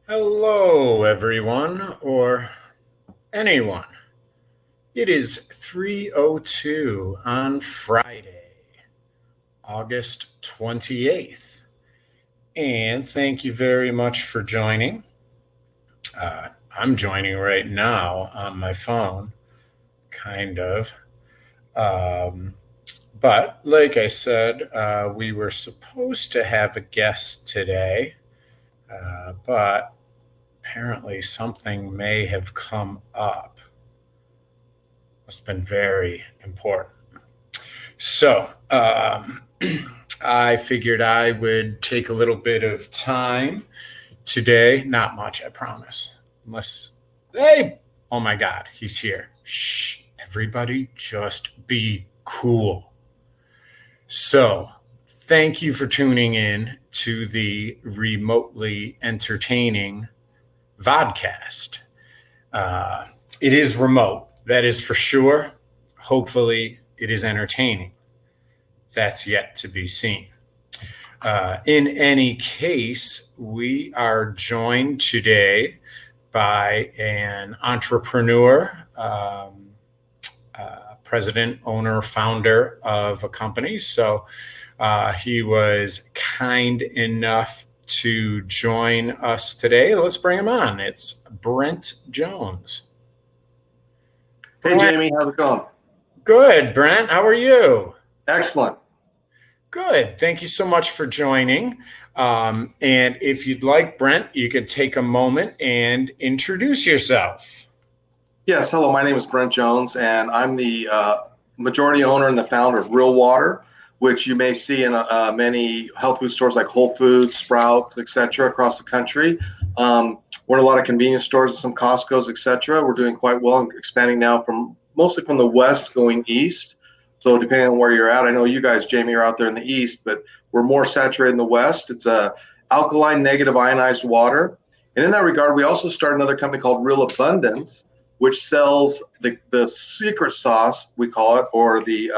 Hello, everyone, or anyone. It is 3:02 on Friday, August 28th. And thank you very much for joining. I'm joining right now on my phone, kind of. Um, but like I said, we were supposed to have a guest today, but apparently something may have come up. Must have been very important. So I figured I would take a little bit of time today. Not much, I promise. Unless, hey, oh my God, he's here. Shh, everybody just be cool. So thank you for tuning in to the remotely entertaining vodcast. It is remote, that is for sure. Hopefully, it is entertaining. That's yet to be seen. In any case, we are joined today by an entrepreneur, president, owner, founder of a company. So he was kind enough to join us today. Let's bring him on. It's Brent Jones. Hey, Jamie, how's it going? Good, Brent. How are you? Excellent. Good. Thank you so much for joining. And if you'd like, Brent, you could take a moment and introduce yourself. Yes, hello, my name is Brent Jones, and I'm the majority owner and the founder of Real Water, which you may see in many health food stores like Whole Foods, Sprouts, etc., across the country. We're in a lot of convenience stores and some Costco's, etc. We're doing quite well and expanding now mostly from the west going east. So depending on where you're at, I know you guys, Jamie, are out there in the east, but we're more saturated in the west. It's a alkaline negative ionized water. And in that regard, we also started another company called Real Abundance, which sells the secret sauce, we call it, or the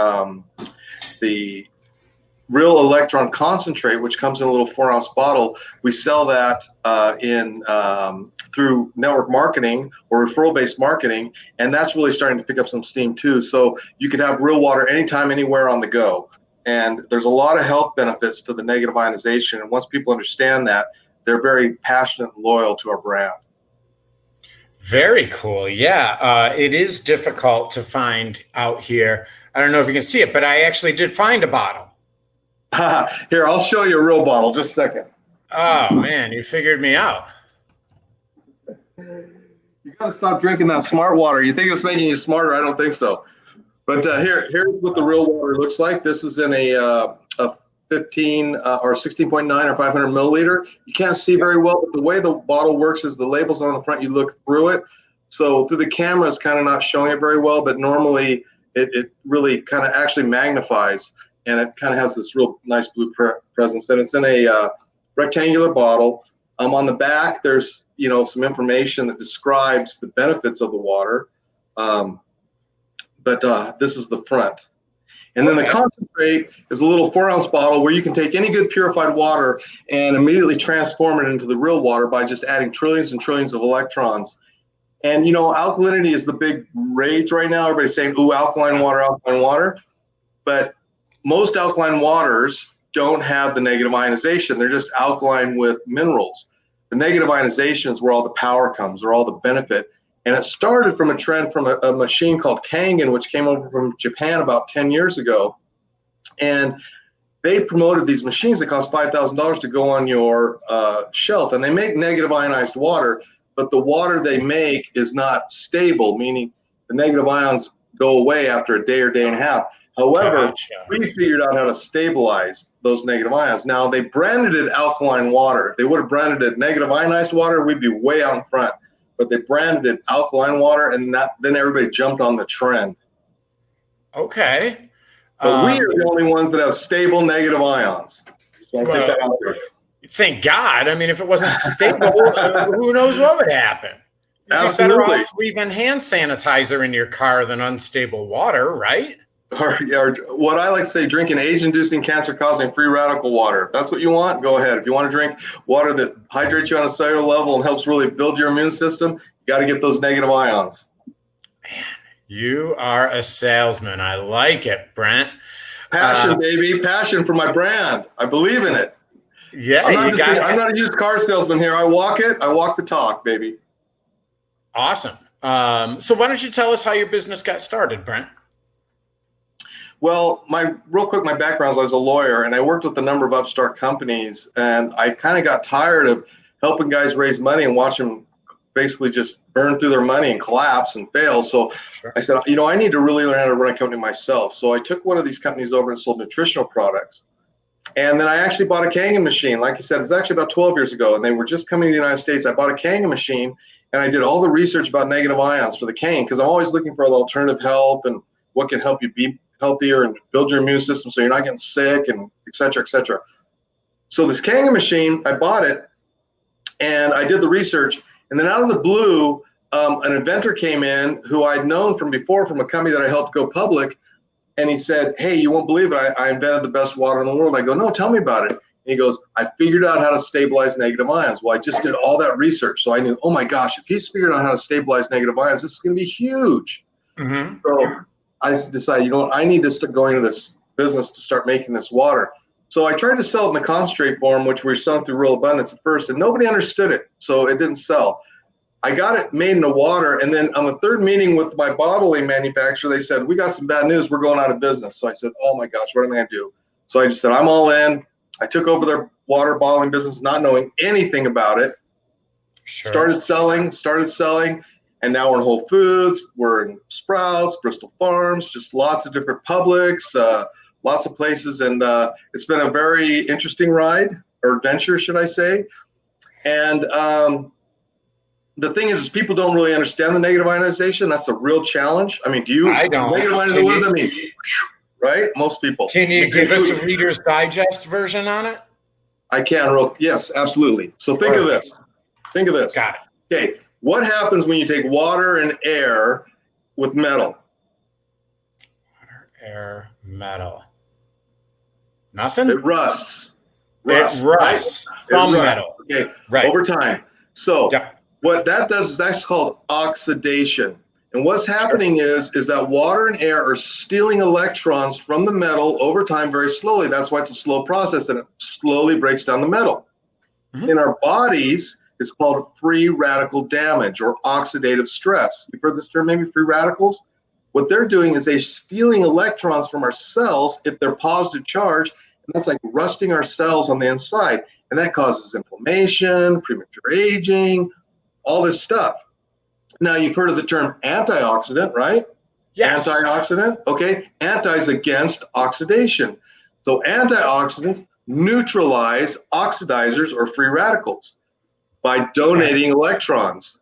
real electron concentrate, which comes in a little 4-ounce bottle. We sell that through network marketing or referral-based marketing, and that's really starting to pick up some steam too. So you can have real water anytime, anywhere on the go. And there's a lot of health benefits to the negative ionization. And once people understand that, they're very passionate and loyal to our brand. Very cool. Yeah, it is difficult to find out here. I don't know if you can see it, but I actually did find a bottle. Here, I'll show you a real bottle. Just a second. Oh, man, you figured me out. You got to stop drinking that smart water. You think it's making you smarter? I don't think so. But here's what the real water looks like. This is in a 15 or 16.9 or 500 milliliter. You can't see very well, but the way the bottle works is the label's on the front. You look through it. So through the camera, it's kind of not showing it very well, but normally it really kind of actually magnifies, and it kind of has this real nice blue presence. And it's in a rectangular bottle. On the back, there's some information that describes the benefits of the water. But this is the front. And then the concentrate is a little 4-ounce bottle where you can take any good purified water and immediately transform it into the real water by just adding trillions and trillions of electrons. And alkalinity is the big rage right now. Everybody's saying, ooh, alkaline water, alkaline water. But most alkaline waters don't have the negative ionization. They're just alkaline with minerals. The negative ionization is where all the power comes, or all the benefit. And it started from a trend from a machine called Kangen, which came over from Japan about 10 years ago. And they promoted these machines that cost $5,000 to go on your shelf. And they make negative ionized water, but the water they make is not stable, meaning the negative ions go away after a day or day and a half. However, we figured out how to stabilize those negative ions. Now, they branded it alkaline water. If they would have branded it negative ionized water, we'd be way out in front. But they branded it alkaline water, and then everybody jumped on the trend. Okay. But we are the only ones that have stable negative ions. So I think that out there. Thank God. I mean, if it wasn't stable, who knows what would happen? You'd Absolutely. be better off leaving hand sanitizer in your car than unstable water, right? or what I like to say, drinking age-inducing, cancer-causing free radical water. If that's what you want, go ahead. If you want to drink water that hydrates you on a cellular level and helps really build your immune system, you got to get those negative ions. You are a salesman. I like it, Brent. Passion, baby, passion for my brand. I believe in it. Yeah, I'm not you got I'm not a used car salesman here. I walk it. I walk the talk, baby. awesome. So why don't you tell us how your business got started, Brent? Well, real quick, my background is I was a lawyer, and I worked with a number of upstart companies, and I kind of got tired of helping guys raise money and watch them basically just burn through their money and collapse and fail. So Sure. I said, I need to really learn how to run a company myself. So I took one of these companies over and sold nutritional products. And then I actually bought a Kangen machine. Like you said, it's actually about 12 years ago, and they were just coming to the United States. I bought a Kangen machine, and I did all the research about negative ions for the Kangen because I'm always looking for the alternative health and what can help you be healthier and build your immune system so you're not getting sick and et cetera, et cetera. So this Kangen machine, I bought it, and I did the research. And then out of the blue, an inventor came in who I'd known from before from a company that I helped go public. And he said, hey, you won't believe it. I invented the best water in the world. I go, no, tell me about it. And he goes, I figured out how to stabilize negative ions. Well, I just did all that research. So I knew, oh my gosh, if he's figured out how to stabilize negative ions, this is going to be huge. Mm-hmm. So I decided, you know what, I need to start going into this business to start making this water. So I tried to sell it in the concentrate form, which we were selling through Real Abundance at first, and nobody understood it. So it didn't sell. I got it made in the water, and then on the third meeting with my bottling manufacturer, they said, we got some bad news, we're going out of business. So I said, oh my gosh, what am I going to do? So I just said, I'm all in. I took over their water bottling business, not knowing anything about it. Sure. Started selling, and now we're in Whole Foods, we're in Sprouts, Bristol Farms, just lots of different Publix, lots of places, and it's been a very interesting ride, or adventure, should I say. And the thing is people don't really understand the negative ionization. That's a real challenge. I mean, do you? I don't. Negative ionization, what does that mean? Right? Most people. Can you give us a Reader's Digest version on it? I can. Yes, absolutely. So think of this. Think of this. Got it. Okay. What happens when you take water and air with metal? Water, air, metal. Nothing? It rusts. It rusts. Some metal. Okay. Right. Over time. So yeah. What that does is that's called oxidation. And what's happening is that water and air are stealing electrons from the metal over time very slowly. That's why it's a slow process, and it slowly breaks down the metal. Mm-hmm. In our bodies, it's called free radical damage or oxidative stress. You've heard this term, maybe, free radicals? What they're doing is they're stealing electrons from our cells if they're positive charge, and that's like rusting our cells on the inside. And that causes inflammation, premature aging, all this stuff. Now, you've heard of the term antioxidant, right? Yes. Antioxidant, okay. Anti is against oxidation. So antioxidants neutralize oxidizers or free radicals by donating electrons.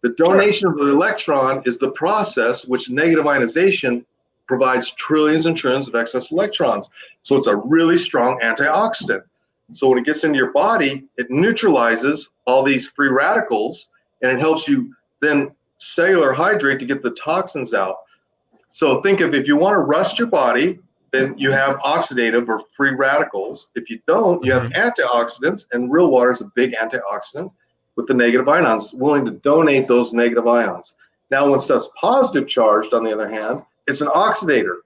The donation of the electron is the process which negative ionization provides trillions and trillions of excess electrons. So it's a really strong antioxidant. So when it gets into your body, it neutralizes all these free radicals, and it helps you then cellular hydrate to get the toxins out. So think of, if you want to rust your body, then you have oxidative or free radicals. If you don't, you have antioxidants, and real water is a big antioxidant with the negative ions, willing to donate those negative ions. Now, when stuff's positive charged, on the other hand, it's an oxidator.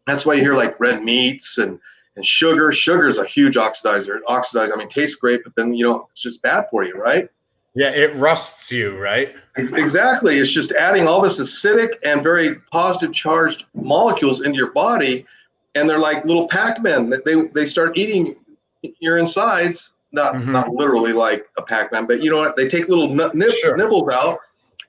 That's why you hear like red meats and sugar. Sugar is a huge oxidizer. It oxidizes, I mean, tastes great, but then, it's just bad for you, right? Yeah, it rusts you, right? Exactly. It's just adding all this acidic and very positive charged molecules into your body, and they're like little Pac-Men. They start eating your insides, not literally like a Pac-Man, but you know what? They take little nibbles out,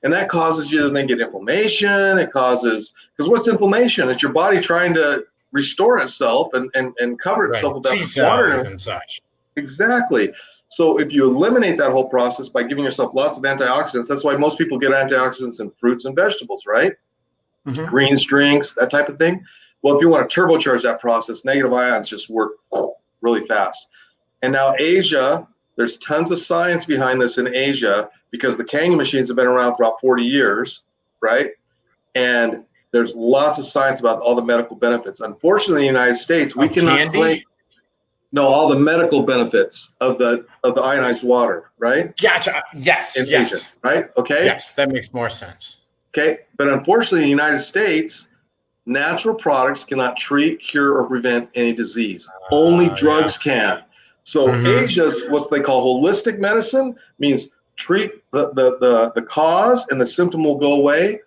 and that causes you to then get inflammation. It causes, because what's inflammation? It's your body trying to restore itself and cover itself with that water and such. Exactly. So if you eliminate that whole process by giving yourself lots of antioxidants, that's why most people get antioxidants in fruits and vegetables, right? Greens, drinks, that type of thing. Well, if you want to turbocharge that process, negative ions just work really fast. And now Asia, there's tons of science behind this in Asia, because the Kangen machines have been around for about 40 years, right? And There's lots of science about all the medical benefits. Unfortunately, in the United States, we Of cannot claim candy? all the medical benefits of the ionized water, right? Gotcha. Yes, In Asia, yes, right? Okay, yes. That makes more sense. okay. But unfortunately, in the United States, natural products cannot treat, cure, or prevent any disease. Only Yeah. drugs can. So Hmm. Asia's what they call holistic medicine means treat the cause and the symptom will go away.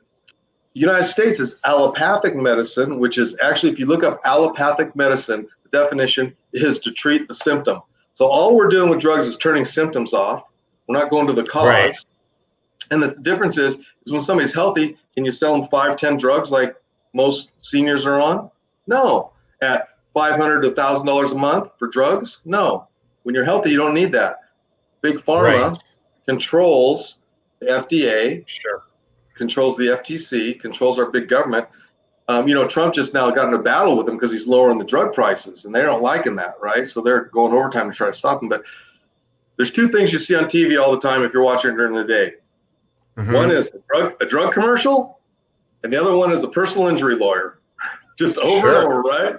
The United States is allopathic medicine, which is actually, if you look up allopathic medicine, the definition is to treat the symptom. So all we're doing with drugs is turning symptoms off. We're not going to the Right. cause. And the difference is when somebody's healthy, can you sell them 5, 10 drugs like most seniors are on? No. At $500 to $1,000 a month for drugs? No. When you're healthy, you don't need that. Big Right. pharma controls the FDA, Sure. controls the FTC, controls our big government. Trump just now got in a battle with them because he's lowering the drug prices, and they don't liking that, right? So they're going overtime to try to stop him. But there's two things you see on TV all the time if you're watching it during the day. One Hmm. is a drug commercial, and the other one is a personal injury lawyer. Just over and Sure. over, right?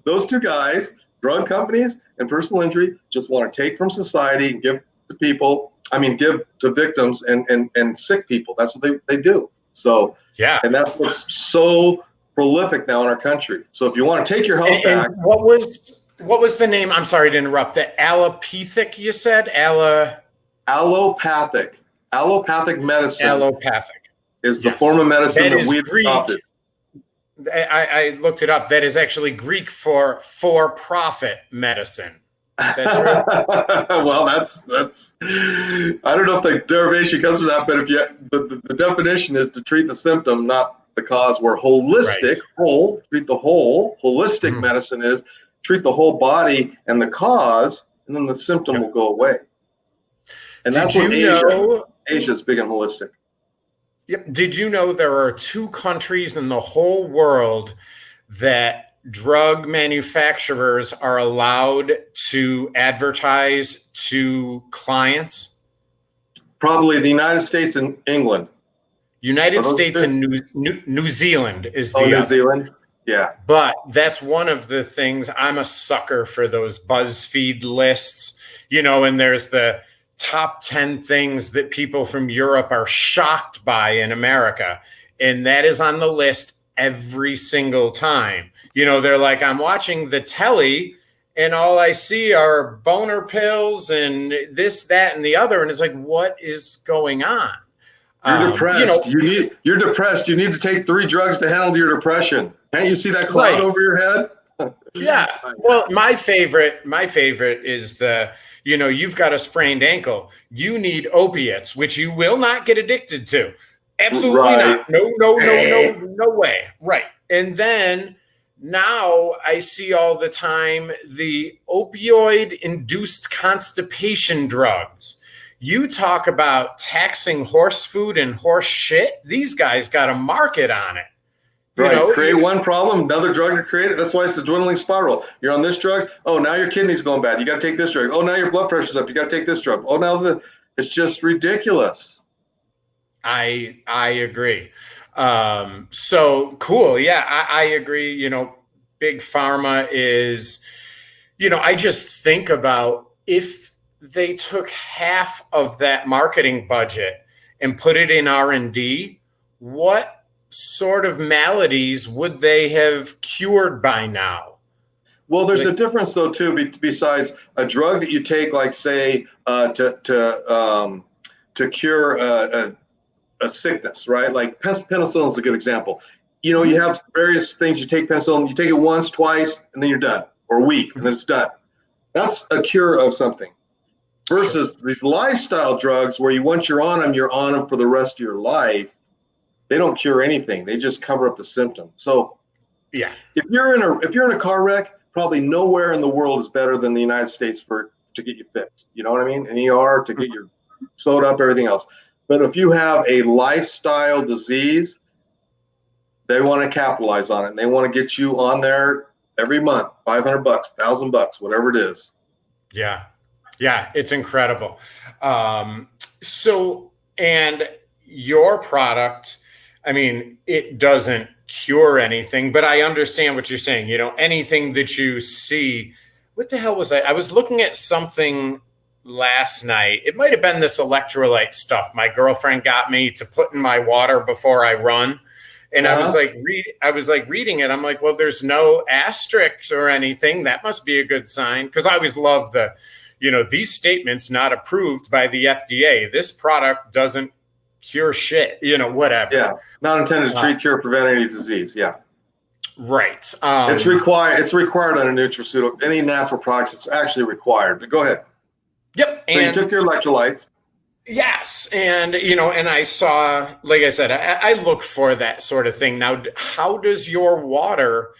Those two guys, drug companies and personal injury, just want to take from society and give to people. I mean, give to victims and sick people. That's what they do. So, Yeah. and that's what's so prolific now in our country. So if you want to take your health And back, what was the name? I'm sorry to interrupt. The allopathic, you said? allopathic, allopathic medicine Allopathic. is the form Yes. of medicine That that is we've Greek. adopted. I looked it up. That is actually Greek for profit medicine. Is that true? Well, that's I don't know if the derivation comes from that, but if you the definition is to treat the symptom, not the cause. Where Right. holistic, treat the whole. Holistic Mhm. medicine is treat the whole body and the cause, and then the symptom will Yep. go away. And Did that's what you know? Asia's big and holistic. Yep. Did you know there are two countries in the whole world that drug manufacturers are allowed to advertise to clients? Probably the United States and England. Are United those States and two? New Zealand is Oh, the New other. Zealand. Yeah. But that's one of the things. I'm a sucker for those BuzzFeed lists, and there's the top 10 things that people from Europe are shocked by in America. And that is on the list every single time. They're like, I'm watching the telly and all I see are boner pills and this, that, and the other. And it's like, what is going on? You're Um, you depressed. know, You're depressed. You need to take 3 drugs to handle your depression. Can't you see that cloud right. over your head? Yeah. Well, my favorite is you've got a sprained ankle. You need opiates, which you will not get addicted to. Absolutely Right. not. No, no, no, no, Hey. no way. Right. And then now I see all the time the opioid induced constipation drugs. You talk about taxing horse food and horse shit. These guys got a market on it. You Right. know, Create one problem, another drug to create it. That's why it's a dwindling spiral. You're on this drug. Oh, now your kidney's going bad. You got to take this drug. Oh, now your blood pressure's up. You got to take this drug. Oh, it's just ridiculous. I agree. So cool. Yeah, I agree. Big pharma is, I just think about if they took half of that marketing budget and put it in R&D, what sort of maladies would they have cured by now? Well, there's a Like, difference though too. Besides a drug that you take, like say, to cure a sickness, right? Like penicillin is a good example. You mhm, have various things. You take penicillin, you take it once, twice, and then you're done, or a week, and then mhm, it's done. That's a cure of something. sure. Versus these lifestyle drugs, where once you're on them for the rest of your life. They don't cure anything. They just cover up the symptom. So Yeah. if you're in a car wreck, probably nowhere in the world is better than the United States to get you fixed. You know what I mean? An ER to get your sewed up, everything else. But if you have a lifestyle disease, they want to capitalize on it. And they want to get you on there every month, $500, $1,000, whatever it is. Yeah. Yeah, it's incredible. So, and your product, I mean, it doesn't cure anything, but I understand what you're saying. Anything that you see. What the hell was I? I was looking at something last night. It might have been this electrolyte stuff my girlfriend got me to put in my water before I run. And Uh-huh. I was like reading it. I'm like, well, there's no asterisks or anything. That must be a good sign. Because I always love these statements not approved by the FDA. This product doesn't cure shit, whatever. Yeah. Not intended to Uh, treat, cure, prevent any disease. Yeah. right. It's required. It's required on a nutraceutical. Any natural products, it's actually required. But go ahead. Yep. So you And took your electrolytes. yes. And I saw, like I said, I look for that sort of thing. Now, how does your water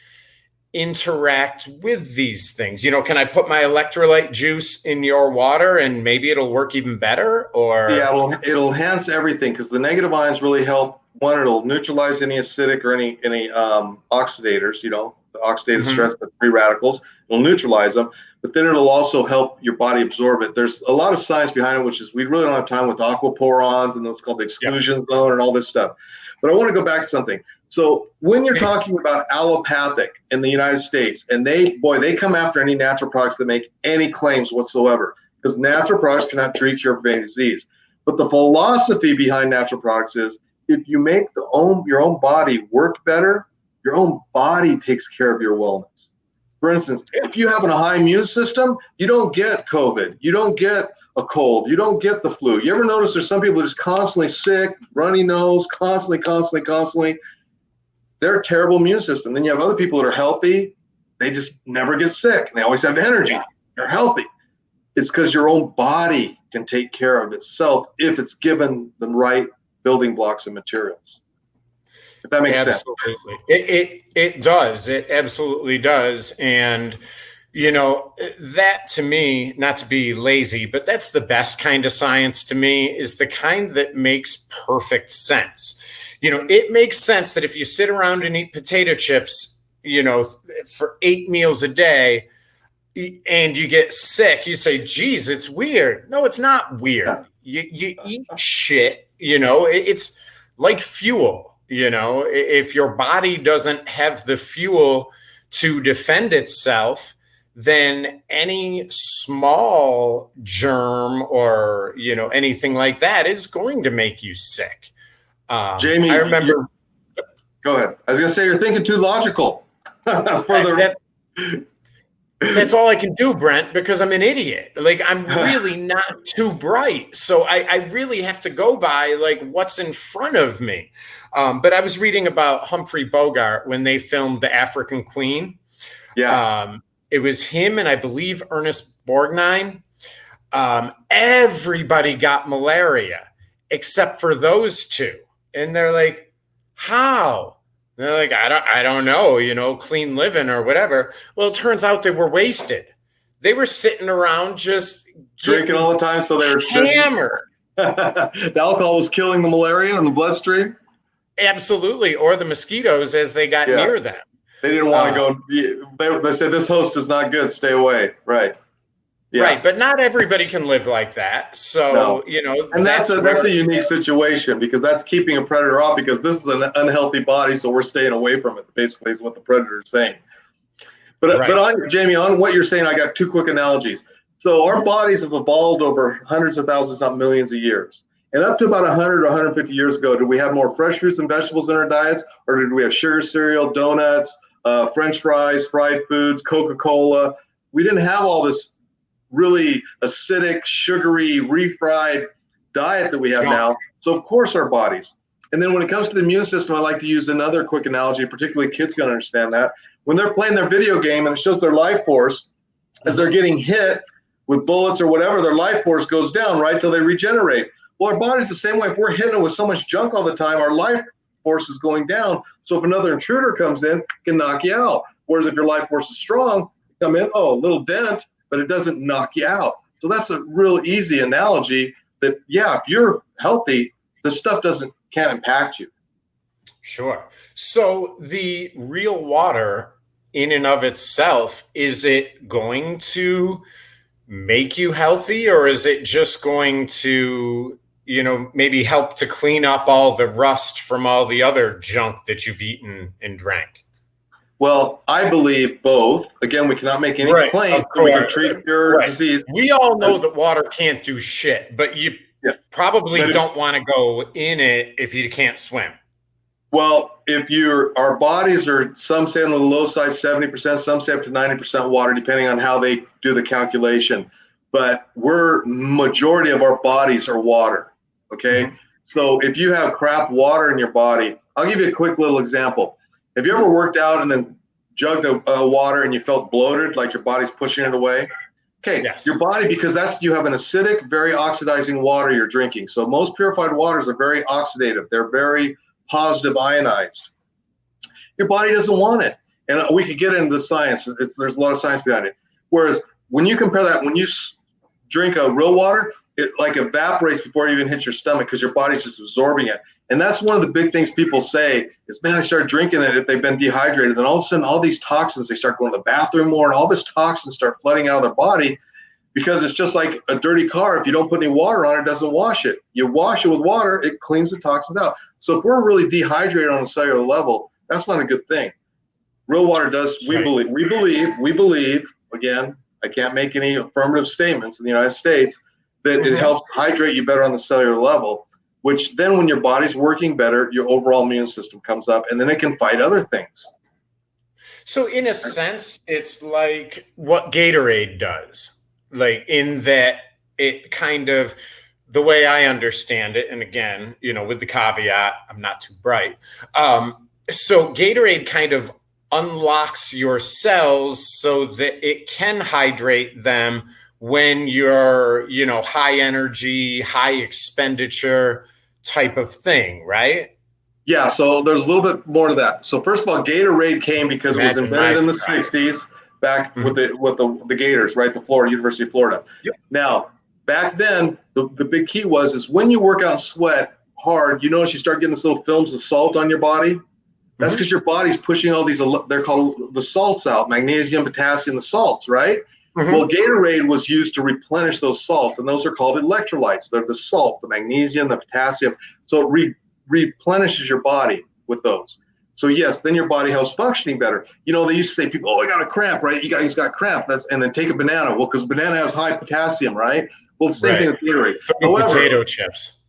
interact with these things? Can I put my electrolyte juice in your water and maybe it'll work even better? Yeah, Or, it'll enhance everything because the negative ions really help. One, it'll neutralize any acidic or any oxidators. The oxidative Mhm. stress, the free radicals. It'll neutralize them, but then it'll also help your body absorb it. There's a lot of science behind it, which is we really don't have time with aquaporons and those called the Yep. exclusion zone and all this stuff. But I want to go back to something. So when you're talking about allopathic in the United States, and they come after any natural products that make any claims whatsoever, because natural products cannot treat, cure, prevent disease. But the philosophy behind natural products is if you make your own body work better, your own body takes care of your wellness. For instance, Yeah. if you have a high immune system, you don't get COVID, you don't get a cold, you don't get the flu. You ever notice there's some people that are just constantly sick, runny nose, constantly. They're a terrible immune system. Then you have other people that are healthy, they just never get sick, and they always have energy. They're healthy. It's because your own body can take care of itself if it's given the right building blocks and materials. If that makes sense. Absolutely. It does. It absolutely does. And that to me, not to be lazy, but that's the best kind of science to me, is the kind that makes perfect sense. It makes sense that if you sit around and eat potato chips, for 8 meals a day, and you get sick, you say, geez, it's weird. No, it's not Yeah. weird. You eat shit, it's like fuel. If your body doesn't have the fuel to defend itself, then any small germ or, anything like that is going to make you sick. I Jamie, remember go ahead. I was going to say you're thinking too logical. Further. that that's all I can do, Brent, because I'm an idiot. Like, I'm really not too bright. So I really have to go by like what's in front of me. But I was reading about Humphrey Bogart when they filmed The African Queen. Yeah. It was him and I believe Ernest Borgnine. Everybody got malaria except for those two. And they're like, how? And they're like, I don't know, clean living or whatever. Well, it turns out they were wasted. They were sitting around just Drinking all getting the time. So they're hammered. the alcohol was killing the malaria in the bloodstream. Absolutely. Or the mosquitoes as they got Yeah. near them. They didn't want to go. They said, this host is not good. Stay away. Right. Yeah. Right. But not everybody can live like that. So, No. And that's a unique situation because that's keeping a predator off because this is an unhealthy body. So we're staying away from it, basically, is what the predator is saying. But Jamie, on what you're saying, I got two quick analogies. So our bodies have evolved over hundreds of thousands, not millions of years. And up to about 100 or 150 years ago, did we have more fresh fruits and vegetables in our diets, or did we have sugar cereal, donuts, French fries, fried foods, Coca-Cola? We didn't have all this really acidic, sugary, refried diet that we have now. So of course our bodies. And then when it comes to the immune system, I like to use another quick analogy, particularly kids can understand that. When they're playing their video game and it shows their life force, as they're getting hit with bullets or whatever, their life force goes down, right, till they regenerate. Well, our body's the same way. If we're hitting it with so much junk all the time, our life force is going down. So if another intruder comes in, it can knock you out. Whereas if your life force is strong, you come in, a little dent, but it doesn't knock you out. So that's a real easy analogy that, if you're healthy, this stuff can't impact you. Sure. So the real water in and of itself, is it going to make you healthy or is it just going to maybe help to clean up all the rust from all the other junk that you've eaten and drank? Well, I believe both. Again, we cannot make any Right, claims of that we can course. treat your Right. disease. We all know that water can't do shit, but you Yeah. probably But don't want to go in it if you can't swim. well, if our bodies are, some say on the low side 70%, some say up to 90% water, depending on how they do the calculation. But majority of our bodies are water. Okay. Mm-hmm. So if you have crap water in your body, I'll give you a quick little example. Have you ever worked out and then jugged a water and you felt bloated, like your body's pushing it away? Okay, Yes. your body, because you have an acidic, very oxidizing water you're drinking. So most purified waters are very oxidative. They're very positive ionized. Your body doesn't want it. And we could get into the science. There's a lot of science behind it. Whereas when you compare that, when you drink a real water, it like evaporates before it even hits your stomach because your body's just absorbing it. And that's one of the big things people say is, man, I started drinking it if they've been dehydrated. Then all of a sudden, all these toxins, they start going to the bathroom more, and all this toxins start flooding out of their body because it's just like a dirty car. If you don't put any water on it, it doesn't wash it. You wash it with water, it cleans the toxins out. So if we're really dehydrated on a cellular level, that's not a good thing. Real water does, we believe, again, I can't make any affirmative statements in the United States, that it helps hydrate you better on the cellular level, which then when your body's working better, your overall immune system comes up, and then it can fight other things. So in a sense, it's like what Gatorade does, like in that it kind of, the way I understand it, and again, with the caveat, I'm not too bright. So Gatorade kind of unlocks your cells so that it can hydrate them when you're, high energy, high expenditure type of thing, right? Yeah, so there's a little bit more to that. So first of all, Gatorade came because it was Imagine my invented in the surprise. 60s back with the Gators, right? The University of Florida. Yep. Now, back then, the big key is when you work out and sweat hard, you notice you start getting this little films of salt on your body. That's because your body's pushing all these, they're called the salts out, magnesium, potassium, the salts, right? Well, Gatorade was used to replenish those salts, and those are called electrolytes. They're the salts, the magnesium, the potassium. So it replenishes your body with those. So yes, then your body helps functioning better. They used to say, people, I got a cramp, right? You guys got cramp. And then take a banana. Well, because banana has high potassium, right? Well, the same thing with Gatorade. However, potato chips.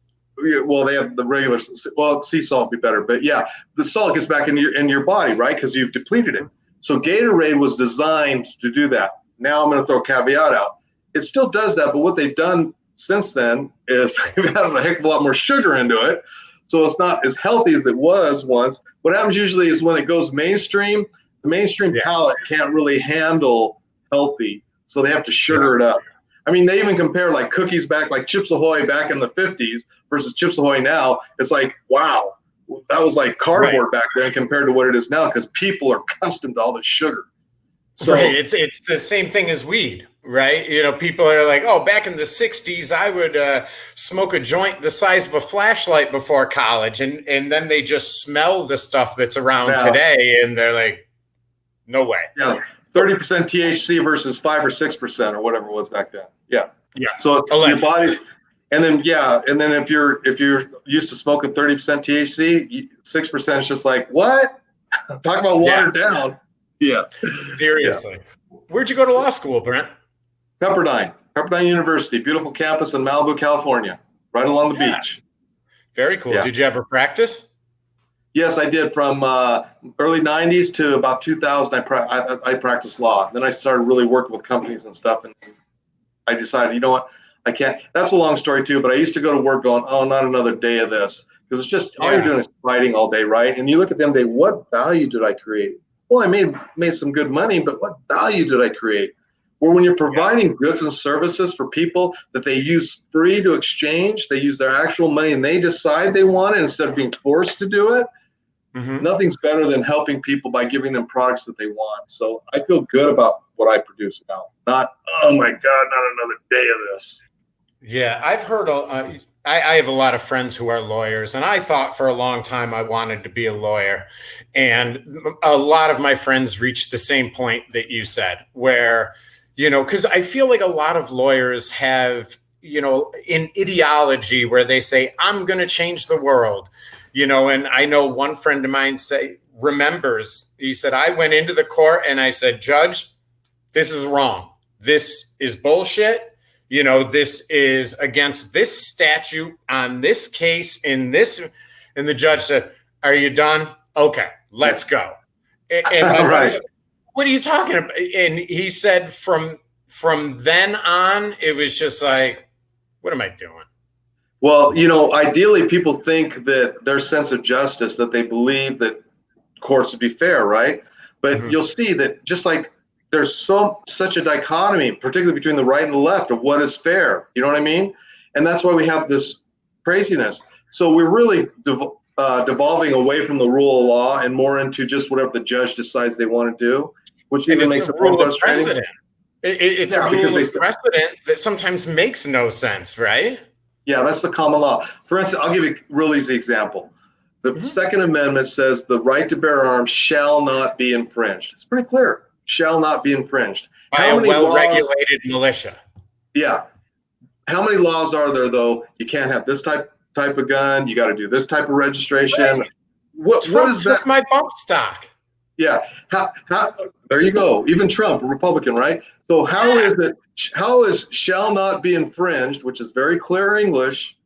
Well, they have the regular. Well, sea salt would be better, but yeah, the salt gets back in your body, right? Because you've depleted it. So Gatorade was designed to do that. Now I'm going to throw a caveat out. It still does that, but what they've done since then is they've added a heck of a lot more sugar into it. So it's not as healthy as it was once. What happens usually is when it goes mainstream, the mainstream palate can't really handle healthy, so they have to sugar it up. I mean, they even compare like cookies back, like Chips Ahoy back in the 50s versus Chips Ahoy now. It's like, wow, that was like cardboard back then compared to what it is now because people are accustomed to all the sugar. So, right. It's the same thing as weed, right? People are like, oh, back in the 60s, I would smoke a joint the size of a flashlight before college. And then they just smell the stuff that's around today. And they're like, no way. Yeah. 30% THC versus 5 or 6% or whatever it was back then. Yeah. Yeah. So it's your body's, and then if you're used to smoking 30% THC, 6% is just like, what? Talk about watered down. Yeah. Seriously. Yeah. Where'd you go to law school, Brent? Pepperdine University, beautiful campus in Malibu, California, right along the beach. Very cool. Yeah. Did you ever practice? Yes, I did. From early 90s to about 2000, I practiced law. Then I started really working with companies and stuff, and I decided, you know what, I can't. That's a long story too, but I used to go to work going, oh, not another day of this, because it's just all you're doing is fighting all day, right? And you look at them, what value did I create? Well, I made some good money, but what value did I create? Or when you're providing goods and services for people that they use free to exchange, they use their actual money and they decide they want it instead of being forced to do it. Nothing's better than helping people by giving them products that they want. So I feel good about what I produce now. Not, oh my God, not another day of this. Yeah, I've heard, I have a lot of friends who are lawyers, and I thought for a long time I wanted to be a lawyer. And a lot of my friends reached the same point that you said, where, because I feel like a lot of lawyers have, in ideology where they say, I'm going to change the world, and I know one friend of mine remembers, he said, I went into the court and I said, Judge, this is wrong. This is bullshit. This is against this statute on this case and the judge said, are you done? Okay, let's go. And my Right. what are you talking about? And he said from then on, it was just like, what am I doing? Well, ideally people think that their sense of justice, that they believe that courts would be fair, right? But you'll see that just like there's such a dichotomy, particularly between the right and the left, of what is fair. You know what I mean? And that's why we have this craziness. So we're really devolving away from the rule of law and more into just whatever the judge decides they want to do, which even makes it more frustrating. It's a rule of precedent that sometimes makes no sense, right? Yeah, that's the common law. For instance, I'll give you a real easy example. The Second Amendment says the right to bear arms shall not be infringed. It's pretty clear. Shall not be infringed. By a well-regulated militia. Yeah. How many laws are there, though? You can't have this type of gun. You got to do this type of registration. Right. What is that? Took my bump stock. Yeah. How, there you go. Even Trump, a Republican, right? So how is shall not be infringed, which is very clear English,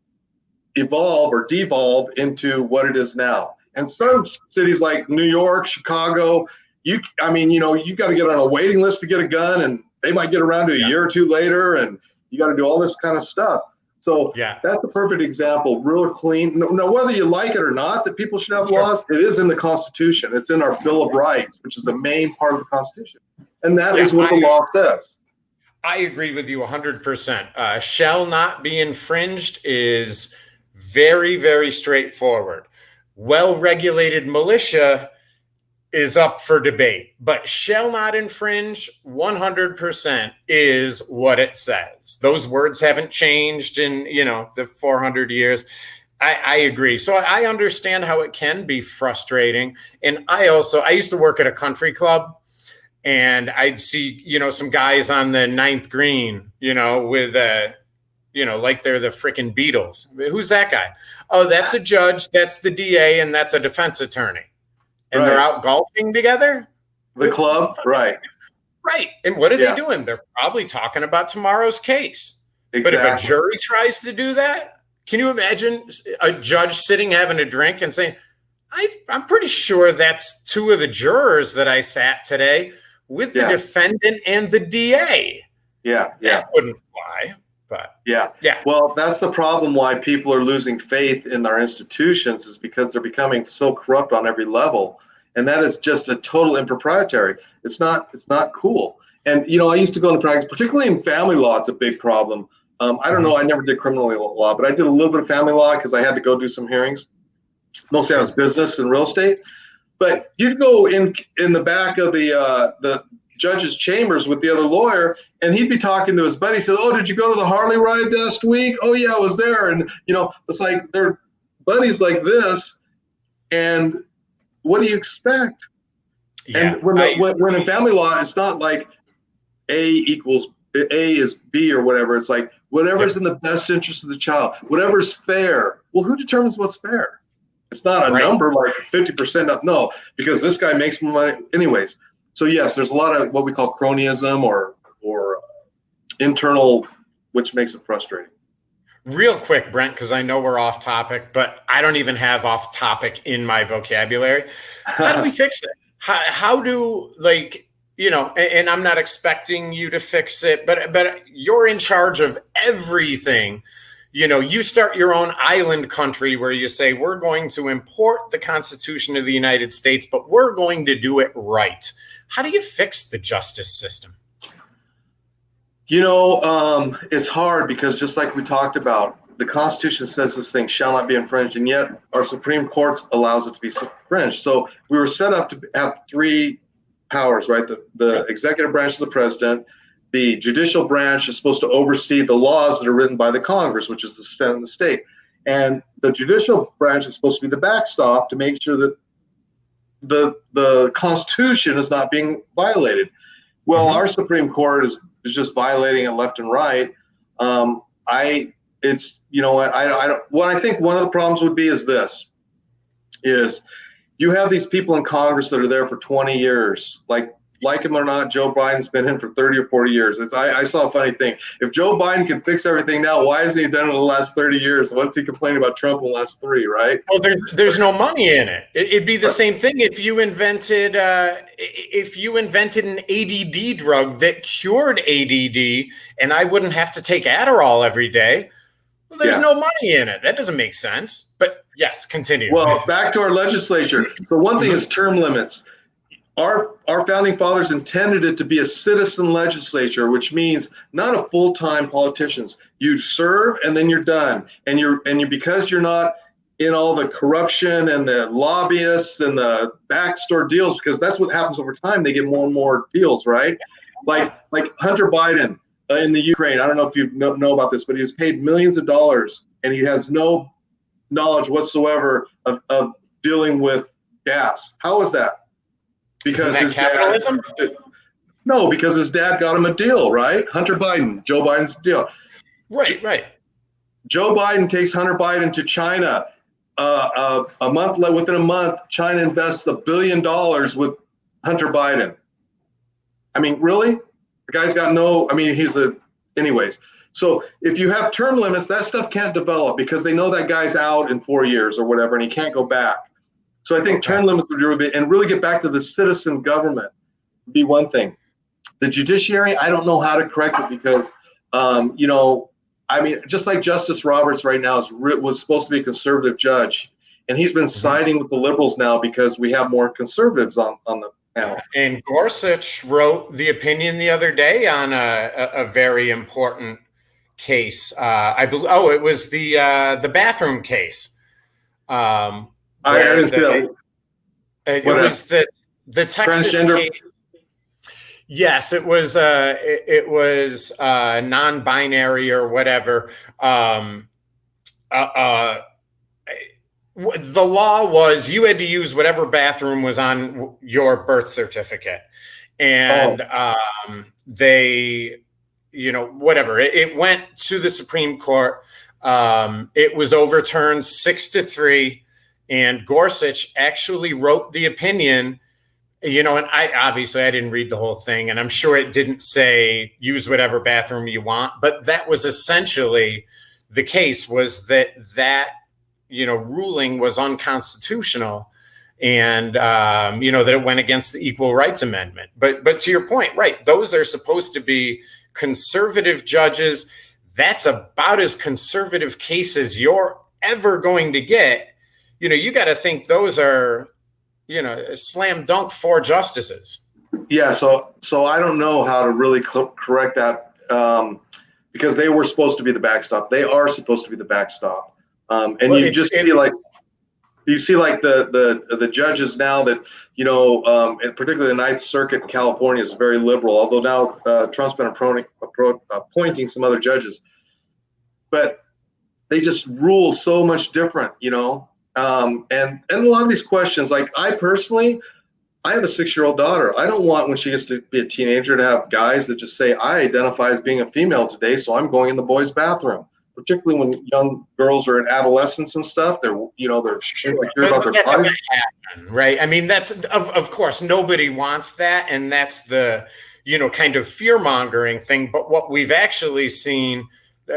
evolve or devolve into what it is now? And some cities like New York, Chicago, you got to get on a waiting list to get a gun, and they might get around to a year or two later, and you got to do all this kind of stuff. So that's a perfect example, real clean. Now, whether you like it or not, that people should have laws, it is in the Constitution. It's in our Bill of Rights, which is the main part of the Constitution. And that is what the law says. I agree with you 100%. Shall not be infringed is very, very straightforward. Well-regulated militia is up for debate, but shall not infringe 100% is what it says. Those words haven't changed in, the 400 years. I agree. So I understand how it can be frustrating. And I used to work at a country club, and I'd see, some guys on the ninth green, with like they're the freaking Beatles. Who's that guy? Oh, that's a judge, that's the DA, and that's a defense attorney. And they're out golfing together? The club? Right. Right. And what are they doing? They're probably talking about tomorrow's case. Exactly. But if a jury tries to do that, can you imagine a judge sitting having a drink and saying, I'm pretty sure that's two of the jurors that I sat today with the defendant and the DA. Yeah. That wouldn't fly. But yeah. Well, that's the problem why people are losing faith in our institutions, is because they're becoming so corrupt on every level. And that is just a total improprietary. It's not cool. And, I used to go into practice, particularly in family law. It's a big problem. I don't know. I never did criminal law, but I did a little bit of family law because I had to go do some hearings. Mostly I was business and real estate. But you'd go in the back of the judge's chambers with the other lawyer, and he'd be talking to his buddy. He said, oh, did you go to the Harley ride last week? Oh yeah, I was there. And it's like they're buddies like this, and what do you expect? And when in family law, it's not like A is B or whatever. It's like whatever's in the best interest of the child, whatever's fair. Well, who determines what's fair? It's not a number like 50%. No, because this guy makes more money anyways. So yes, there's a lot of what we call cronyism or internal, which makes it frustrating. Real quick, Brent, because I know we're off topic, but I don't even have off topic in my vocabulary. How do we fix it? How do, and I'm not expecting you to fix it, but you're in charge of everything. You start your own island country where you say, we're going to import the Constitution of the United States, but we're going to do it right. How do you fix the justice system? It's hard because just like we talked about, the Constitution says this thing shall not be infringed, and yet our Supreme Court allows it to be infringed. So we were set up to have three powers, right? The executive branch of the president, the judicial branch is supposed to oversee the laws that are written by the Congress, which is the Senate and the state. And the judicial branch is supposed to be the backstop to make sure that the Constitution is not being violated. Well, our Supreme Court is just violating it left and right. it's, you know what, I don't, what I think one of the problems would be is this, is you have these people in Congress that are there for 20 years, like him or not, Joe Biden's been in for 30 or 40 years. I saw a funny thing. If Joe Biden can fix everything now, why hasn't he done it in the last 30 years? What's he complaining about Trump in the last 3, right? Well, there's no money in it. It'd be the same thing if you invented an ADD drug that cured ADD, and I wouldn't have to take Adderall every day. Well, there's no money in it. That doesn't make sense. But yes, continue. Well, back to our legislature. So one thing is term limits. Our founding fathers intended it to be a citizen legislature, which means not a full-time politicians. You serve and then you're done. And you because you're not in all the corruption and the lobbyists and the backdoor deals, because that's what happens over time. They get more and more deals, right? Like Hunter Biden in the Ukraine. I don't know if you know about this, but he was paid millions of dollars and he has no knowledge whatsoever of dealing with gas. How is that? Because Isn't that capitalism? No, because his dad got him a deal, right? Hunter Biden, Joe Biden's deal. Right. Joe Biden takes Hunter Biden to China. Within a month, China invests $1 billion with Hunter Biden. I mean, really? The guy's got no, I mean, anyways. So if you have term limits, that stuff can't develop because they know that guy's out in 4 years or whatever, and he can't go back. So I think term limits would really be, and really get back to the citizen government would be one thing. The judiciary, I don't know how to correct it because, I mean, just like Justice Roberts right now was supposed to be a conservative judge, and he's been siding with the liberals now because we have more conservatives on the panel. And Gorsuch wrote the opinion the other day on a very important case. I believe. Oh, it was the bathroom case. I didn't see that. It was the Texas case. Yes, it was non-binary or whatever. The law was you had to use whatever bathroom was on your birth certificate, and they, whatever. It went to the Supreme Court. It was overturned 6-3. And Gorsuch actually wrote the opinion, and I didn't read the whole thing, and I'm sure it didn't say use whatever bathroom you want, but that was essentially the case, was that ruling was unconstitutional, and that it went against the Equal Rights Amendment. But to your point, right, those are supposed to be conservative judges. That's about as conservative case as you're ever going to get. You got to think those are, slam dunk 4 justices. Yeah. So I don't know how to really correct that because they were supposed to be the backstop. They are supposed to be the backstop. And well, you see like the judges now that, and particularly the Ninth Circuit in California is very liberal, although now Trump's been appointing some other judges. But they just rule so much different, and a lot of these questions, like I have a 6-year-old daughter. I don't want when she gets to be a teenager to have guys that just say, I identify as being a female today, so I'm going in the boys' bathroom. Particularly when young girls are in adolescence and stuff, they're sure about their bodies. Right? I mean, that's of course nobody wants that, and that's the kind of fear mongering thing. But what we've actually seen,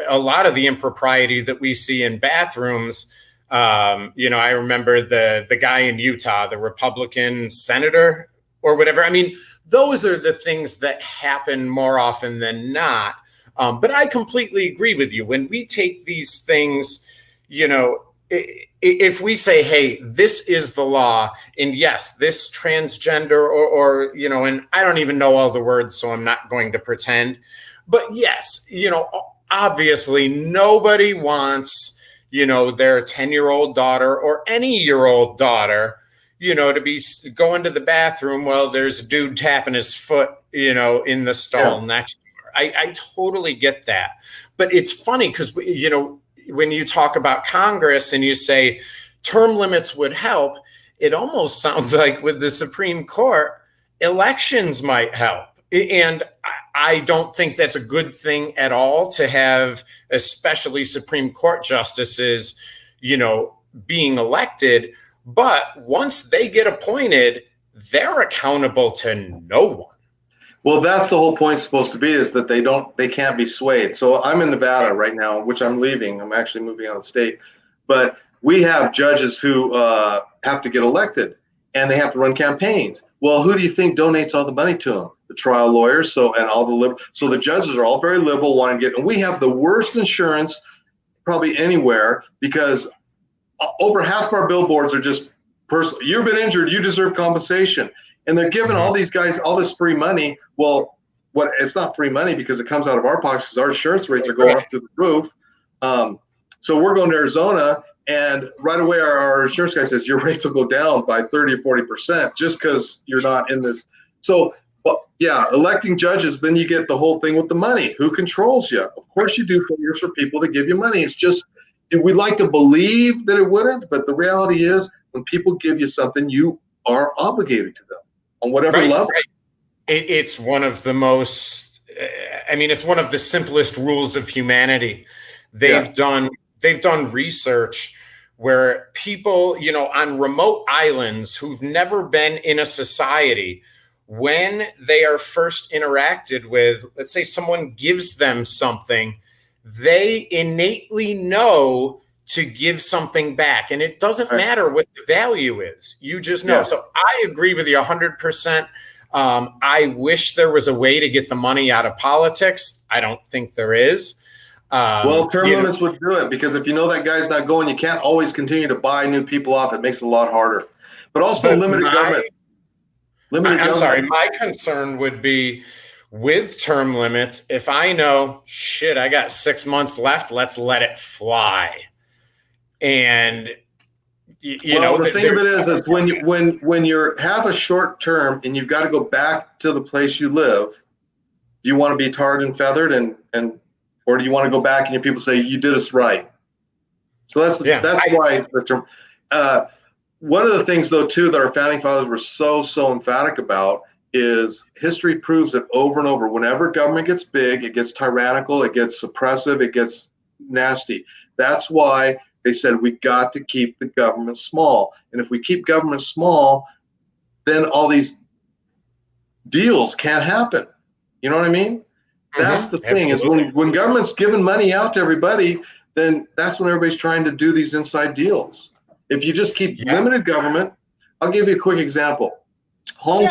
a lot of the impropriety that we see in bathrooms. I remember the guy in Utah, the Republican senator or whatever. I mean, those are the things that happen more often than not. But I completely agree with you. When we take these things, if we say, hey, this is the law, and yes, this transgender or and I don't even know all the words, so I'm not going to pretend. But yes, obviously nobody wants their 10-year-old daughter or any year-old daughter, to be going to the bathroom while there's a dude tapping his foot, in the stall next to her. I totally get that. But it's funny because, when you talk about Congress and you say term limits would help, it almost sounds like with the Supreme Court, elections might help. And I don't think that's a good thing at all to have, especially Supreme Court justices, being elected. But once they get appointed, they're accountable to no one. Well, that's the whole point supposed to be, is that they can't be swayed. So I'm in Nevada right now, which I'm leaving. I'm actually moving out of the state. But we have judges who have to get elected, and they have to run campaigns. Well, who do you think donates all the money to them? The trial lawyers. So the judges are all very liberal, want to get, and we have the worst insurance probably anywhere, because over half of our billboards are just personal. You've been injured, you deserve compensation. And they're giving all these guys all this free money. Well, it's not free money, because it comes out of our pockets, because our insurance rates are going up to the roof. So we're going to Arizona, and right away our insurance guy says your rates will go down by 30 or 40% just because you're not in this. So, yeah, electing judges, then you get the whole thing with the money. Who controls you? Of course you do for people to give you money. It's just, we'd like to believe that it wouldn't, but the reality is, when people give you something, you are obligated to them on whatever level. Right. It's one of the most, it's one of the simplest rules of humanity. They've done research where people, on remote islands who've never been in a society, when they are first interacted with, let's say someone gives them something, they innately know to give something back. And it doesn't matter what the value is. You just know. Yeah. So I agree with you 100%. I wish there was a way to get the money out of politics. I don't think there is. Well, term limits would do it, because if you know that guy's not going, you can't always continue to buy new people off. It makes it a lot harder. But also limited government. I'm sorry. My concern would be with term limits. If I know, shit, I got 6 months left, let's let it fly. And the thing of it is when you have a short term and you've got to go back to the place you live, do you want to be tarred and feathered, or do you want to go back and your people say you did us right? So that's why the term. One of the things, though, too, that our founding fathers were so emphatic about is history proves that over and over, whenever government gets big, it gets tyrannical, it gets suppressive, it gets nasty. That's why they said we got to keep the government small. And if we keep government small, then all these deals can't happen. You know what I mean? That's the thing, is when government's giving money out to everybody, then that's when everybody's trying to do these inside deals. If you just keep limited government, I'll give you a quick example. Hong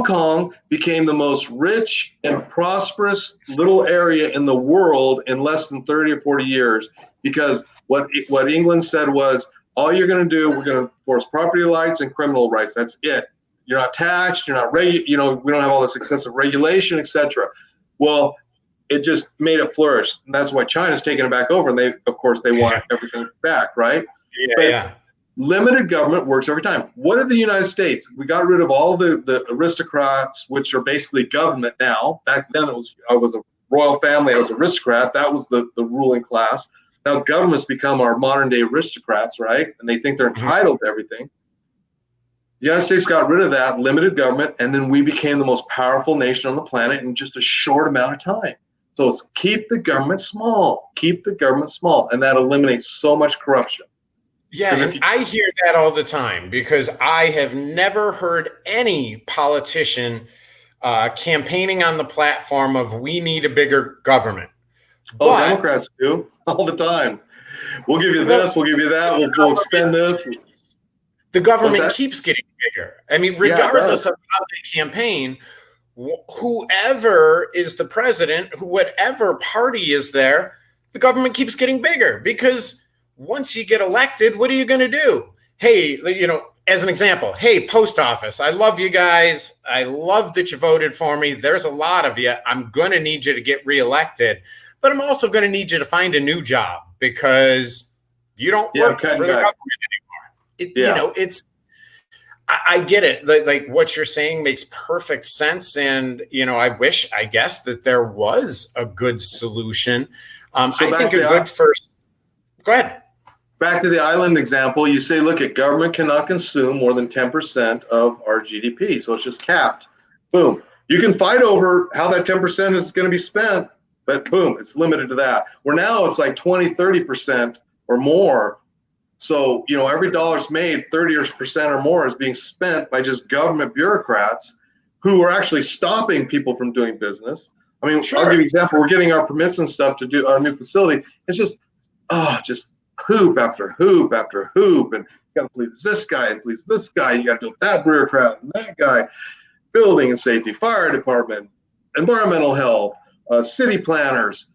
Kong became the most rich and prosperous little area in the world in less than 30 or 40 years, because what England said was, all you're going to do, we're going to force property rights and criminal rights. That's it. You're not taxed. You're not we don't have all this excessive regulation, etc. Well, it just made it flourish. And that's why China's taking it back over. And they want everything back, right? Yeah. Limited government works every time. What did the United States? We got rid of all the aristocrats, which are basically government now. Back then, I was a royal family. I was an aristocrat. That was the ruling class. Now government's become our modern day aristocrats, right? And they think they're entitled to everything. The United States got rid of that, limited government, and then we became the most powerful nation on the planet in just a short amount of time. So it's keep the government small, and that eliminates so much corruption. Yeah, and I hear that all the time, because I have never heard any politician campaigning on the platform of we need a bigger government. But Democrats do all the time. We'll give you this, we'll give you that, we'll expend this. The government keeps getting bigger. I mean, regardless of how they campaign, whoever is the president, whatever party is there, the government keeps getting bigger, because once you get elected, what are you going to do? Hey, as an example, hey, post office, I love you guys. I love that you voted for me. There's a lot of you. I'm going to need you to get reelected, but I'm also going to need you to find a new job, because you don't work for the government anymore. I get it. Like what you're saying makes perfect sense. And, I guess that there was a good solution. I think a good first, go ahead. Back to the island example, you say, look, government cannot consume more than 10% of our GDP. So it's just capped. Boom. You can fight over how that 10% is going to be spent, but boom, it's limited to that. Where now it's like 20, 30% or more. So, every dollar's made, 30% or more is being spent by just government bureaucrats who are actually stopping people from doing business. I mean, Sure. I'll give you an example. We're getting our permits and stuff to do our new facility. It's just hoop after hoop after hoop. And you got to please this guy and please this guy. You got to deal with that bureaucrat and that guy. Building and safety, fire department, environmental health, city planners,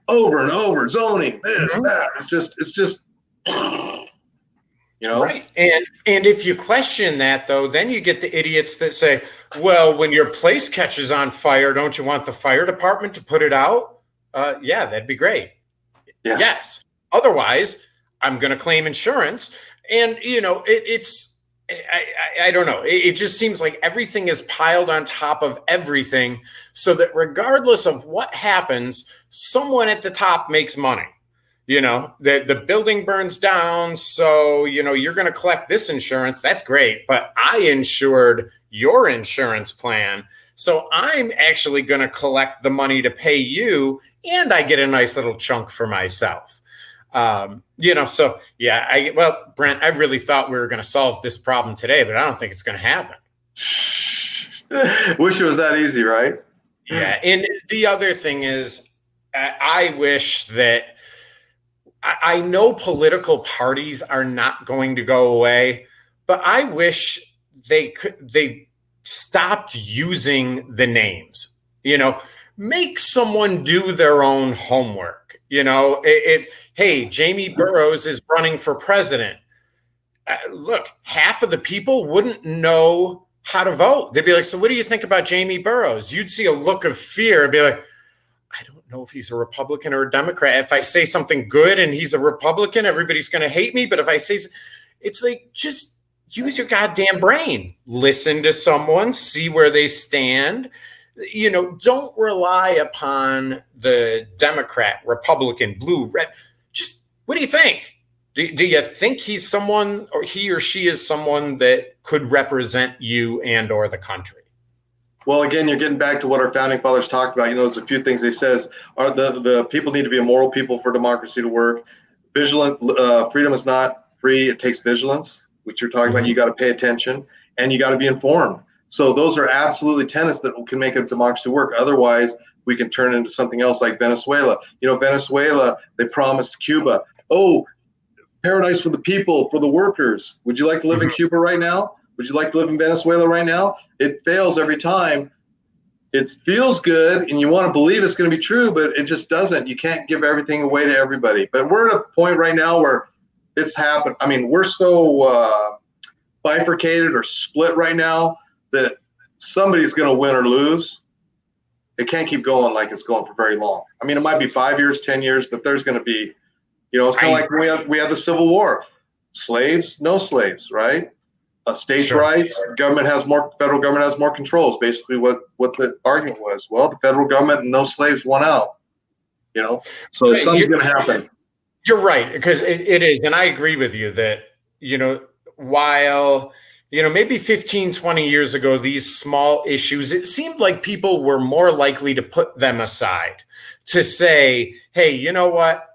over and over, zoning, this, that. It's just, Right. And if you question that, though, then you get the idiots that say, well, when your place catches on fire, don't you want the fire department to put it out? Yeah, that'd be great. Yeah. Yes. Otherwise, I'm going to claim insurance. And, I don't know. It just seems like everything is piled on top of everything so that regardless of what happens, someone at the top makes money. The building burns down. So, you're going to collect this insurance. That's great. But I insured your insurance plan. So I'm actually going to collect the money to pay you. And I get a nice little chunk for myself. So yeah, Brent, I really thought we were going to solve this problem today, but I don't think it's going to happen. Wish it was that easy, right? Yeah. And the other thing is, I wish that I know political parties are not going to go away, but I wish they stopped using the names, make someone do their own homework. Hey, Jamie Burrows is running for president. Look, half of the people wouldn't know how to vote. They'd be like, so what do you think about Jamie Burrows? You'd see a look of fear. It'd be like, I don't know if he's a Republican or a Democrat. If I say something good and he's a Republican, everybody's going to hate me. But if I say, it's like, just use your goddamn brain. Listen to someone, see where they stand. Don't rely upon the Democrat, Republican, blue, red. Just, what do you think? Do you think he's someone, or he or she is someone that could represent you and or the country? Well, again, you're getting back to what our founding fathers talked about. There's a few things they says are the people need to be a moral people for democracy to work. Vigilant, freedom is not free. It takes vigilance, which you're talking about. You got to pay attention and you got to be informed. So those are absolutely tenets that can make a democracy work. Otherwise, we can turn into something else like Venezuela. Venezuela, they promised Cuba, paradise for the people, for the workers. Would you like to live in Cuba right now? Would you like to live in Venezuela right now? It fails every time. It feels good, and you want to believe it's going to be true, but it just doesn't. You can't give everything away to everybody. But we're at a point right now where it's happened. I mean, we're so bifurcated or split right now that somebody's going to win or lose. It can't keep going like it's going for very long. I mean, it might be 5 years, 10 years, but there's going to be, it's kind of like when we had the Civil War. Slaves, no slaves, right? States' rights, federal government has more controls. Basically, what the argument was. Well, the federal government and no slaves won out. So something's going to happen. You're right, because it is, and I agree with you that while maybe 15, 20 years ago, these small issues, it seemed like people were more likely to put them aside, to say, hey, you know what?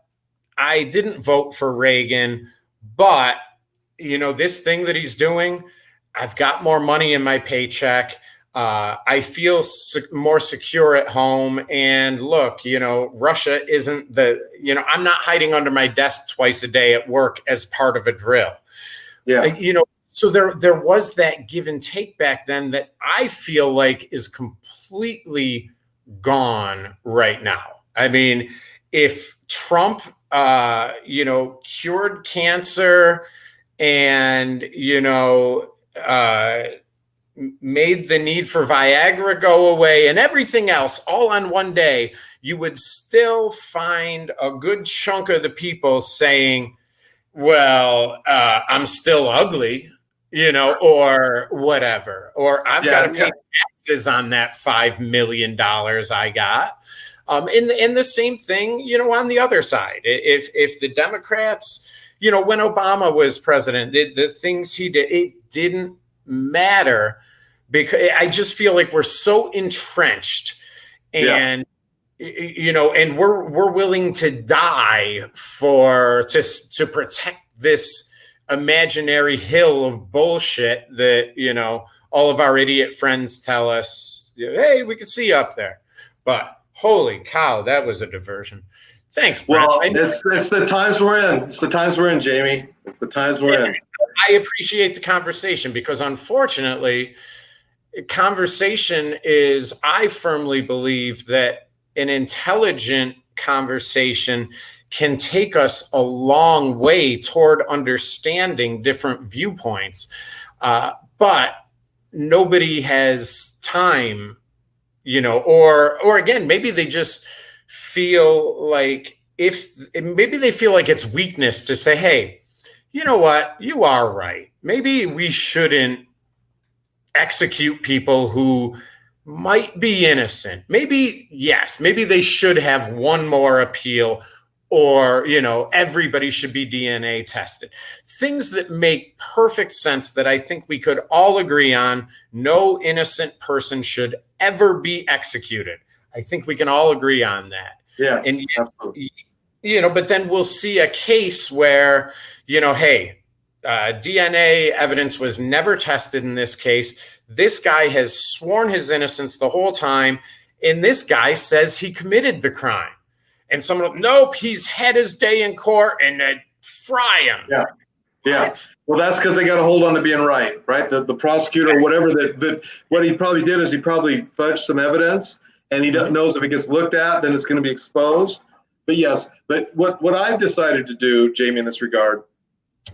I didn't vote for Reagan, but this thing that he's doing, I've got more money in my paycheck. I feel more secure at home. And look, Russia isn't I'm not hiding under my desk twice a day at work as part of a drill. Yeah. So there was that give and take back then that I feel like is completely gone right now. I mean, if Trump, cured cancer and, made the need for Viagra go away and everything else all on one day, you would still find a good chunk of the people saying, well, I'm still ugly, or whatever, or I've got to pay taxes on that $5 million I got. And the same thing, on the other side, if the Democrats, when Obama was president, the things he did, it didn't matter because I just feel like we're so entrenched, Yeah. and and we're willing to die for to protect this imaginary hill of bullshit that all of our idiot friends tell us, hey, we can see up there. But holy cow, that was a diversion. Thanks, Brent. Well, it's the times we're in. It's the times we're in, Jamie. It's the times we're in. I appreciate the conversation, because unfortunately, conversation is, I firmly believe that an intelligent conversation can take us a long way toward understanding different viewpoints. But nobody has time, or again, maybe they just feel like, if maybe they feel like it's weakness to say, hey, you know what, you are right. Maybe we shouldn't execute people who might be innocent. Maybe, yes, maybe they should have one more appeal, or, everybody should be DNA tested. Things that make perfect sense that I think we could all agree on. No innocent person should ever be executed. I think we can all agree on that. Yes, And, absolutely. but then we'll see a case where, hey, DNA evidence was never tested in this case. This guy has sworn his innocence the whole time, and this guy says he committed the crime. And someone, nope, he's had his day in court, and fry him. Yeah, yeah. What? Well, that's because they got to hold on to being right? The prosecutor, or whatever, that what he probably did is he probably fudged some evidence, and he knows if it gets looked at, then it's going to be exposed. But yes, but what I've decided to do, Jamie, in this regard,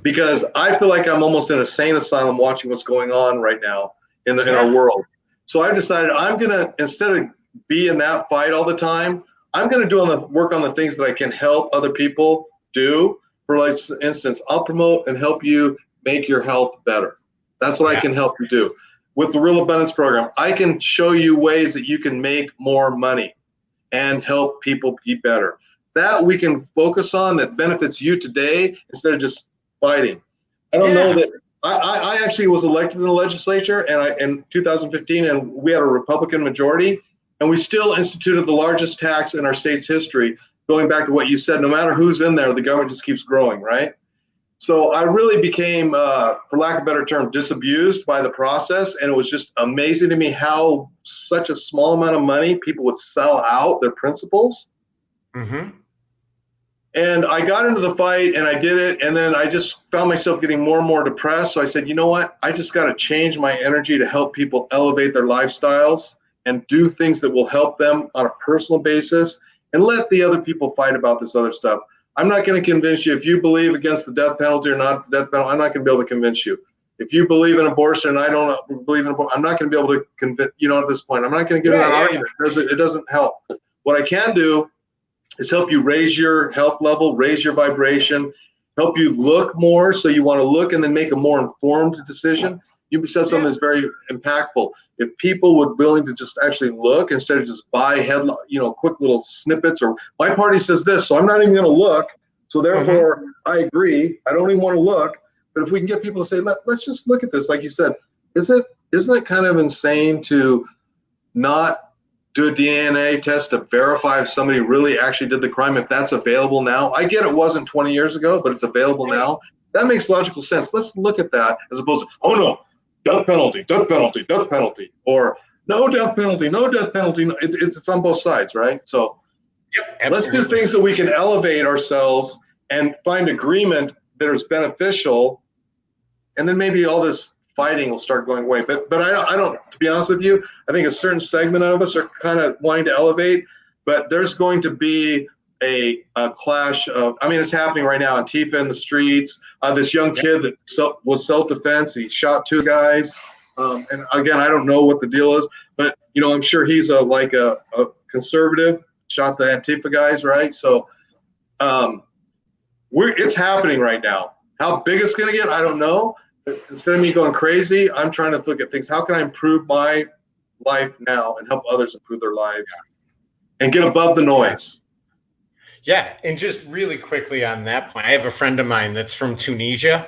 because I feel like I'm almost in a sane asylum watching what's going on right now in our world. So I've decided I'm going to, instead of be in that fight all the time, I'm going to work on the things that I can help other people do. For like instance, I'll promote and help you make your health better. That's what I can help you do. With the Real Abundance Program, I can show you ways that you can make more money and help people be better. That we can focus on, that benefits you today, instead of just fighting. I don't know that I actually was elected in the legislature, and in 2015, and we had a Republican majority, and we still instituted the largest tax in our state's history. Going back to what you said, no matter who's in there, the government just keeps growing, right? So I really became, for lack of a better term, disabused by the process, and it was just amazing to me how such a small amount of money people would sell out their principles. Mm-hmm. And I got into the fight, and I did it, and then I just found myself getting more and more depressed. So I said, you know what? I just got to change my energy to help people elevate their lifestyles and do things that will help them on a personal basis, and let the other people fight about this other stuff. I'm not going to convince you. If you believe against the death penalty or not the death penalty, I'm not going to be able to convince you. If you believe in abortion and I don't believe in abortion, I'm not going to be able to convince, at this point. I'm not going to get in that argument because it doesn't help. What I can do is help you raise your health level, raise your vibration, help you look more, so you want to look and then make a more informed decision. You said something that's very impactful. If people would willing to just actually look instead of just buy headline, quick little snippets, or my party says this, so I'm not even going to look. So therefore, I agree. I don't even want to look. But if we can get people to say, let's just look at this, like you said, isn't it kind of insane to not do a DNA test to verify if somebody really actually did the crime, if that's available now? I get it wasn't 20 years ago, but it's available now. That makes logical sense. Let's look at that, as opposed to, oh no, death penalty, death penalty, death penalty, or no death penalty, no death penalty. It's on both sides, right? So let's do things that we can elevate ourselves and find agreement that is beneficial, and then maybe all this fighting will start going away. But I don't, to be honest with you, I think a certain segment of us are kind of wanting to elevate, but there's going to be a clash of, it's happening right now. Antifa in the streets. This young kid that was self-defense. He shot two guys. And again, I don't know what the deal is, but I'm sure he's a conservative. Shot the Antifa guys, right? So it's happening right now. How big it's going to get, I don't know. But instead of me going crazy, I'm trying to look at things. How can I improve my life now and help others improve their lives and get above the noise? Yeah, and just really quickly on that point, I have a friend of mine that's from Tunisia,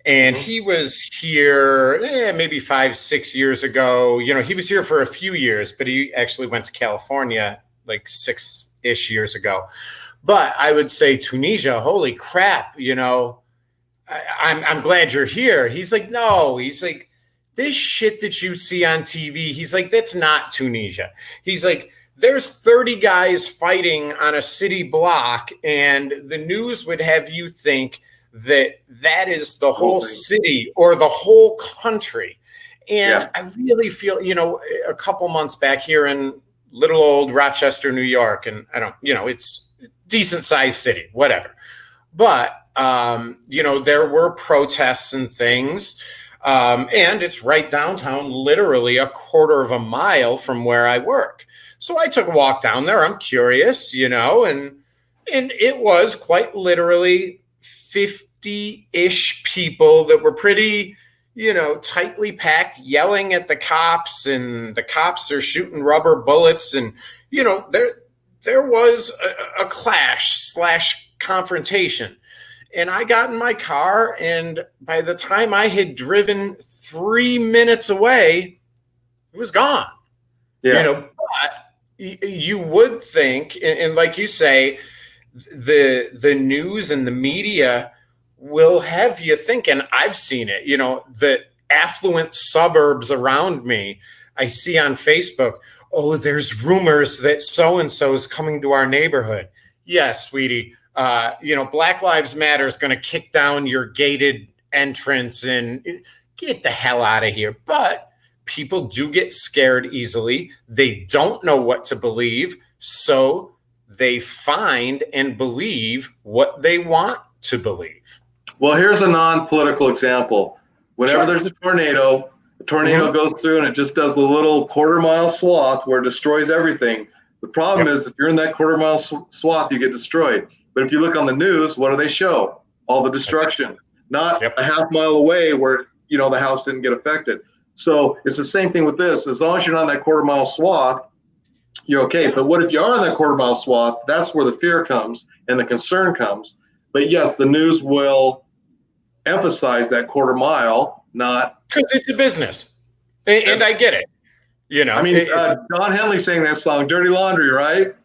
And Hmm. he was here maybe 5, 6 years ago. He was here for a few years, but he actually went to California like 6-ish years ago. But I would say Tunisia, holy crap, I'm glad you're here. He's like, no, he's like, this shit that you see on TV, he's like, that's not Tunisia. He's like, there's 30 guys fighting on a city block, and the news would have you think that that is the whole city or the whole country. And Yeah. I really feel, a couple months back here in little old Rochester, New York, and I don't, it's a decent sized city, whatever. But, there were protests and things. And it's right downtown, literally a quarter of a mile from where I work. So I took a walk down there. I'm curious, and it was quite literally 50-ish people that were pretty, tightly packed, yelling at the cops, and the cops are shooting rubber bullets. And, there was a clash / confrontation. And I got in my car, and by the time I had driven 3 minutes away, it was gone. Yeah. But you would think, and like you say, the news and the media will have you thinking. I've seen it. The affluent suburbs around me, I see on Facebook, oh, there's rumors that so and so is coming to our neighborhood. Yes, sweetie. Black Lives Matter is going to kick down your gated entrance and get the hell out of here. But people do get scared easily. They don't know what to believe. So they find and believe what they want to believe. Well, here's a non-political example. Whenever there's a tornado, the tornado goes through and it just does the little quarter-mile swath where it destroys everything. The problem is if you're in that quarter-mile swath, you get destroyed. But if you look on the news, what do they show? All the destruction. Not a half mile away where, the house didn't get affected. So it's the same thing with this. As long as you're not in that quarter-mile swath, you're okay. But what if you are in that quarter-mile swath? That's where the fear comes and the concern comes. But yes, the news will emphasize that quarter mile, not because it's a business, and I get it. I mean, Don Henley sang that song, "Dirty Laundry," right?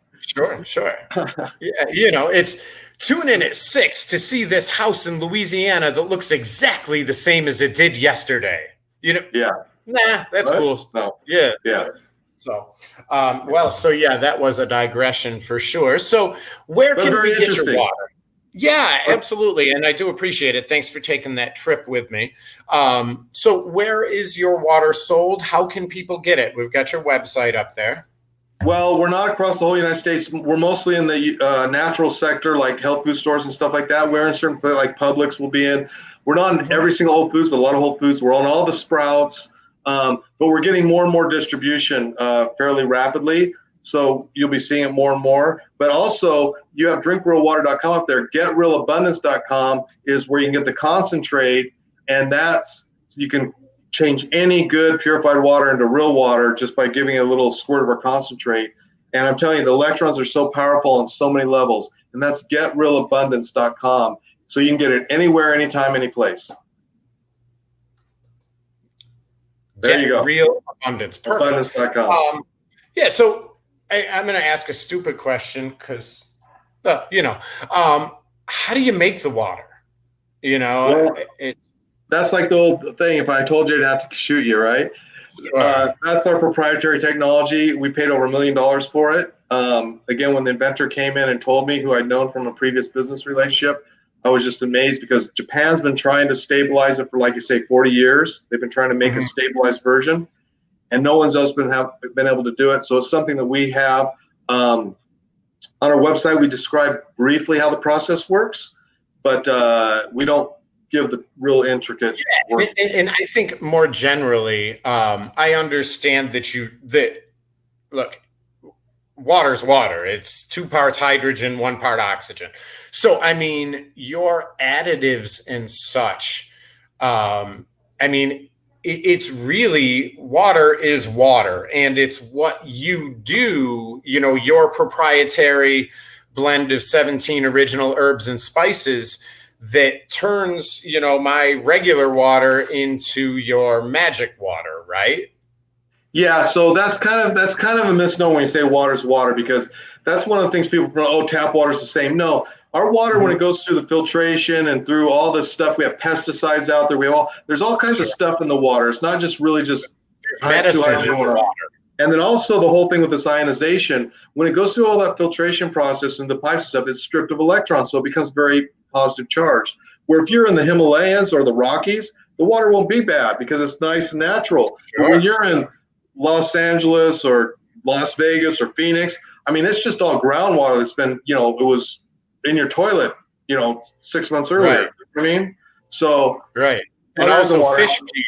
Sure. Yeah, it's tune in at 6 to see this house in Louisiana that looks exactly the same as it did yesterday. Yeah. Nah, that's cool. No. Yeah. So, that was a digression for sure. So, where can we get your water? Yeah, absolutely. And I do appreciate it. Thanks for taking that trip with me. So where is your water sold? How can people get it? We've got your website up there. Well, we're not across the whole United States. We're mostly in the natural sector, like health food stores and stuff like that. We're in certain, like Publix will be in. We're not in every single Whole Foods, but a lot of Whole Foods. We're on all the Sprouts. But we're getting more and more distribution fairly rapidly. So you'll be seeing it more and more. But also, you have drinkrealwater.com up there. Getrealabundance.com is where you can get the concentrate, and you can change any good purified water into real water just by giving it a little squirt of our concentrate. And I'm telling you, the electrons are so powerful on so many levels. And that's getrealabundance.com. So you can get it anywhere, anytime, any place. There you go. Real Abundance. Perfect. Abundance.com. So I'm going to ask a stupid question because, how do you make the water? That's like the old thing. If I told you, I'd have to shoot you, right? That's our proprietary technology. We paid over $1 million for it. Again, when the inventor came in and told me, who I'd known from a previous business relationship, I was just amazed because Japan's been trying to stabilize it for, like you say, 40 years. They've been trying to make a stabilized version, and no one's else been able to do it. So it's something that we have on our website. We describe briefly how the process works, but we don't give the real intricate work. And I think more generally, I understand that look, water's water. It's 2 parts hydrogen, 1 part oxygen. So, I mean, your additives and such, it's really, water is water, and it's what you do, your proprietary blend of 17 original herbs and spices that turns, my regular water into your magic water, right? Yeah, so that's kind of a misnomer when you say water's water, because that's one of the things people, oh, tap water's the same. No, our water, when Mhm. it goes through the filtration and through all this stuff, we have pesticides out there. There's all kinds of Sure. stuff in the water. It's not just really just two Medicine in hydrogen the water. water. And then also the whole thing with this ionization, when it goes through all that filtration process and the pipes and stuff, it's stripped of electrons, so it becomes very positive charged. Where if you're in the Himalayas or the Rockies, the water won't be bad because it's nice and natural. But when Sure. you're in Los Angeles or Las Vegas or Phoenix, I mean, it's just all groundwater that's been, it was in your toilet, 6 months earlier. Right. You know what I mean? So Right. And other than also water, fish pee.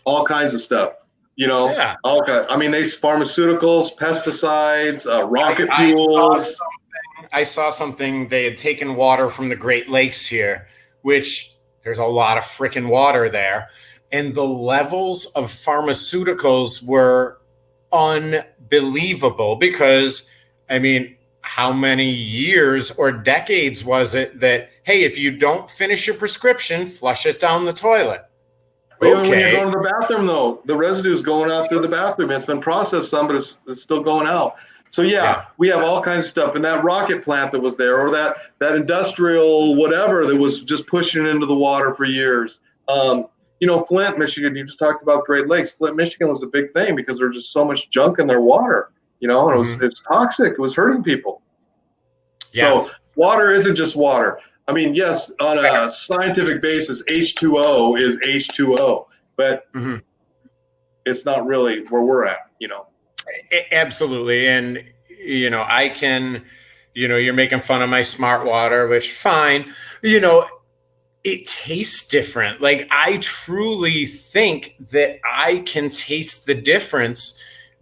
all kinds of stuff. Yeah. All kinds. I mean, they pharmaceuticals, pesticides, rocket I saw fuels. something. I saw something. They had taken water from the Great Lakes here, which there's a lot of freaking water there, and the levels of pharmaceuticals were unbelievable. Because, I mean, how many years or decades was it that, hey, if you don't finish your prescription, flush it down the toilet? Even when you're Okay. going to the bathroom, though, the residue is going out through the bathroom. It's been processed some, but it's still going out. So yeah, Yeah. we have all kinds of stuff. And that rocket plant that was there, or that industrial whatever that was just pushing it into the water for years. Flint, Michigan. You just talked about Great Lakes. Flint, Michigan was a big thing because there's just so much junk in their water. And Hmm. it's toxic. It was hurting people. Yeah. So water isn't just water. I mean, yes, on a scientific basis, H2O is H2O, but Mhm. it's not really where we're at. Absolutely. And, I can, you're making fun of my smart water, which fine. You know, it tastes different. Like, I truly think that I can taste the difference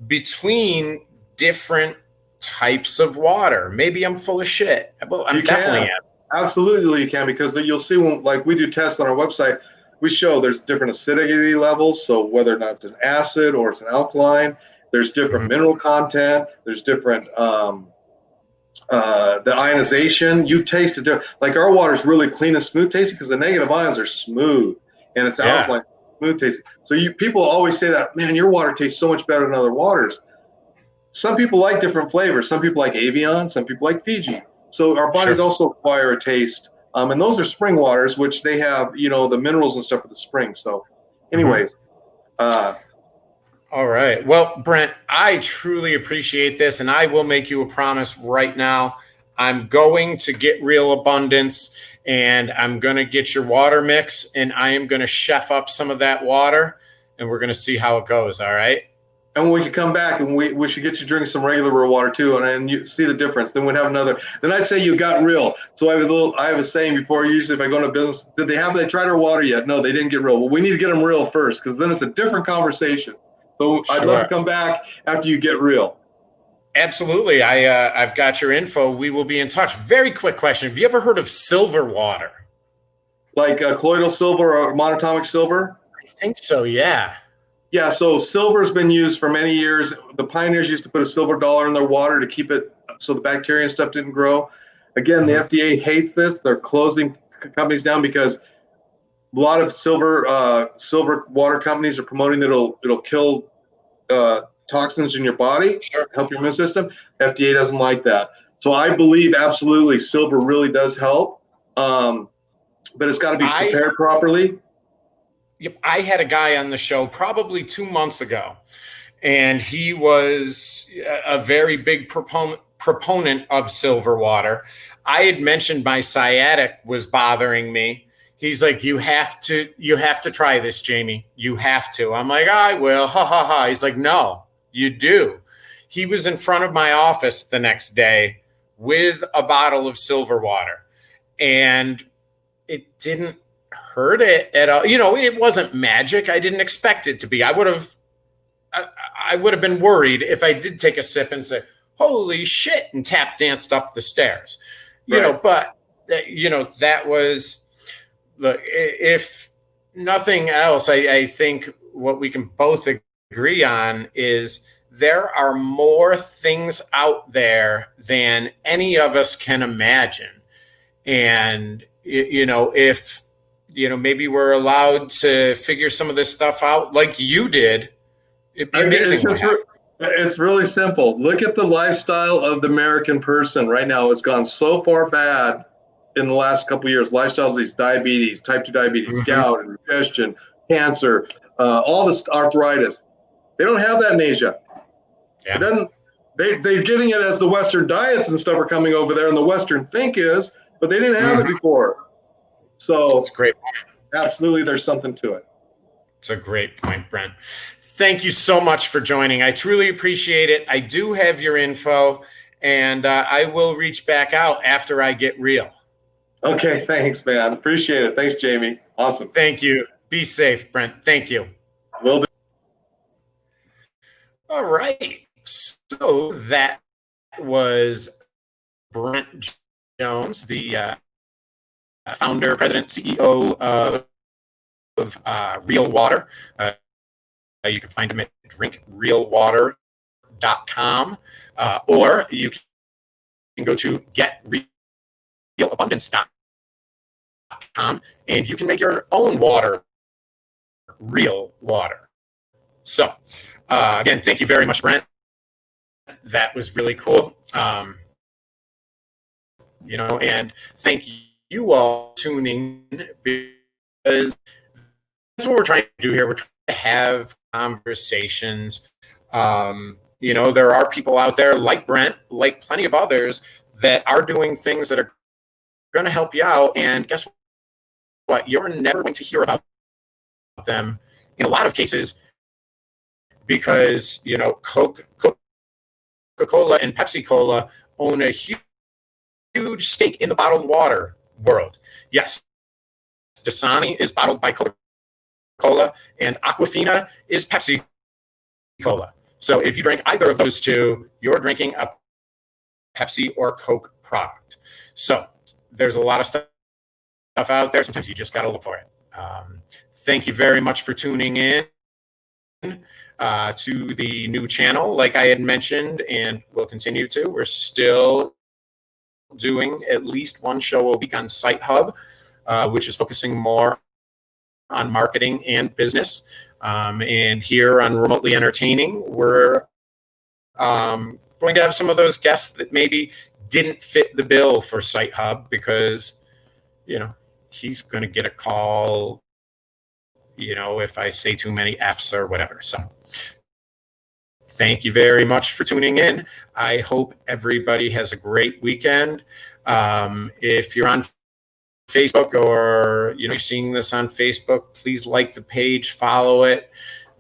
between different types of water. Maybe I'm full of shit. Well, I'm You definitely can. am. Absolutely, you can, because you'll see when, like, we do tests on our website, we show there's different acidity levels. So whether or not it's an acid or it's an alkaline, there's different Mhm. mineral content, there's different the ionization. You taste it. Like our water is really clean and smooth tasting because the negative ions are smooth and it's Yeah. alkaline, smooth tasting. So people always say that, man, your water tastes so much better than other waters. Some people like different flavors. Some people like Avion. Some people like Fiji. So our bodies Sure. also acquire a taste. And those are spring waters, which they have, the minerals and stuff of the spring. So, Mhm. anyways, uh, All right. Well, Brent, I truly appreciate this, and I will make you a promise right now. I'm going to get Real Abundance, and I'm going to get your water mix, and I am going to chef up some of that water, and we're going to see how it goes. All right. and we could come back and we should get you drinking some regular water too, and you see the difference. Then we'd have another. Then I'd say you got real. So I have a saying before. Usually, if I go into business, they tried our water yet? No, they didn't get real. Well, we need to get them real first, because then it's a different conversation. So I'd love to Sure. come back after you get real. Absolutely. I've got your info. We will be in touch. Very quick question: have you ever heard of silver water? Like colloidal silver or monatomic silver. I think so. Yeah. Yeah, so silver has been used for many years. The pioneers used to put a silver dollar in their water to keep it so the bacteria and stuff didn't grow. Again, the Hmm. FDA hates this. They're closing companies down because a lot of silver water companies are promoting that it'll kill toxins in your body, Sure. help your immune system. FDA doesn't like that. So I believe absolutely silver really does help, but it's got to be I prepared properly. Yep, I had a guy on the show probably 2 months ago, and he was a very big proponent of silver water. I had mentioned my sciatic was bothering me. He's like, you have to try this, Jamie. You have to. I'm like, I will. Ha ha ha. He's like, no, you do. He was in front of my office the next day with a bottle of silver water, and it didn't hurt it at all. It wasn't magic. I didn't expect it to be. I would have been worried if I did take a sip and say, "Holy shit," and tap danced up the stairs. Right. But that was the if nothing else. I think what we can both agree on is there are more things out there than any of us can imagine. And, if, maybe we're allowed to figure some of this stuff out like you did, it'd be amazing. It's really simple. Look at the lifestyle of the American person right now. It's gone so far bad in the last couple of years. Lifestyle disease, diabetes, type 2 diabetes, gout, indigestion, cancer, all this arthritis. They don't have that in Asia. Yeah. It doesn't. They're getting it as the Western diets and stuff are coming over there, and the Western think is, but they didn't have it before. So it's great. Absolutely, there's something to it. It's a great point, Brent. Thank you so much for joining. I truly appreciate it. I do have your info, and I will reach back out after I get real. Okay, thanks, man. Appreciate it. Thanks, Jamie. Awesome. Thank you. Be safe, Brent. Thank you. Will do. All right. So that was Brent Jones, the founder, president, CEO of Real Water. You can find him at drinkrealwater.com, or you can go to getrealabundance.com, and you can make your own water real water. So, again, thank you very much, Brent. That was really cool. And thank you all for tuning in, because that's what we're trying to do here. We're trying to have conversations. There are people out there like Brent, like plenty of others, that are doing things that are going to help you out. And guess what? You're never going to hear about them in a lot of cases, because, Coca-Cola and Pepsi-Cola own a huge stake in the bottled water world. Yes, Dasani is bottled by Coca-Cola, and Aquafina is Pepsi-Cola. So if you drink either of those two, you're drinking a Pepsi or Coke product. So there's a lot of stuff out there. Sometimes you just got to look for it. Thank you very much for tuning in to the new channel. Like I had mentioned, and we'll continue to, we're still doing at least one show a week on Site Hub, which is focusing more on marketing and business. And here on Remotely Entertaining, we're going to have some of those guests that maybe didn't fit the bill for Site Hub, because, he's going to get a call, if I say too many F's or whatever. So thank you very much for tuning in. I hope everybody has a great weekend. If you're on Facebook, or you're seeing this on Facebook, please like the page, follow it.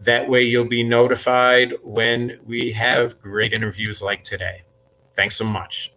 That way you'll be notified when we have great interviews like today. Thanks so much.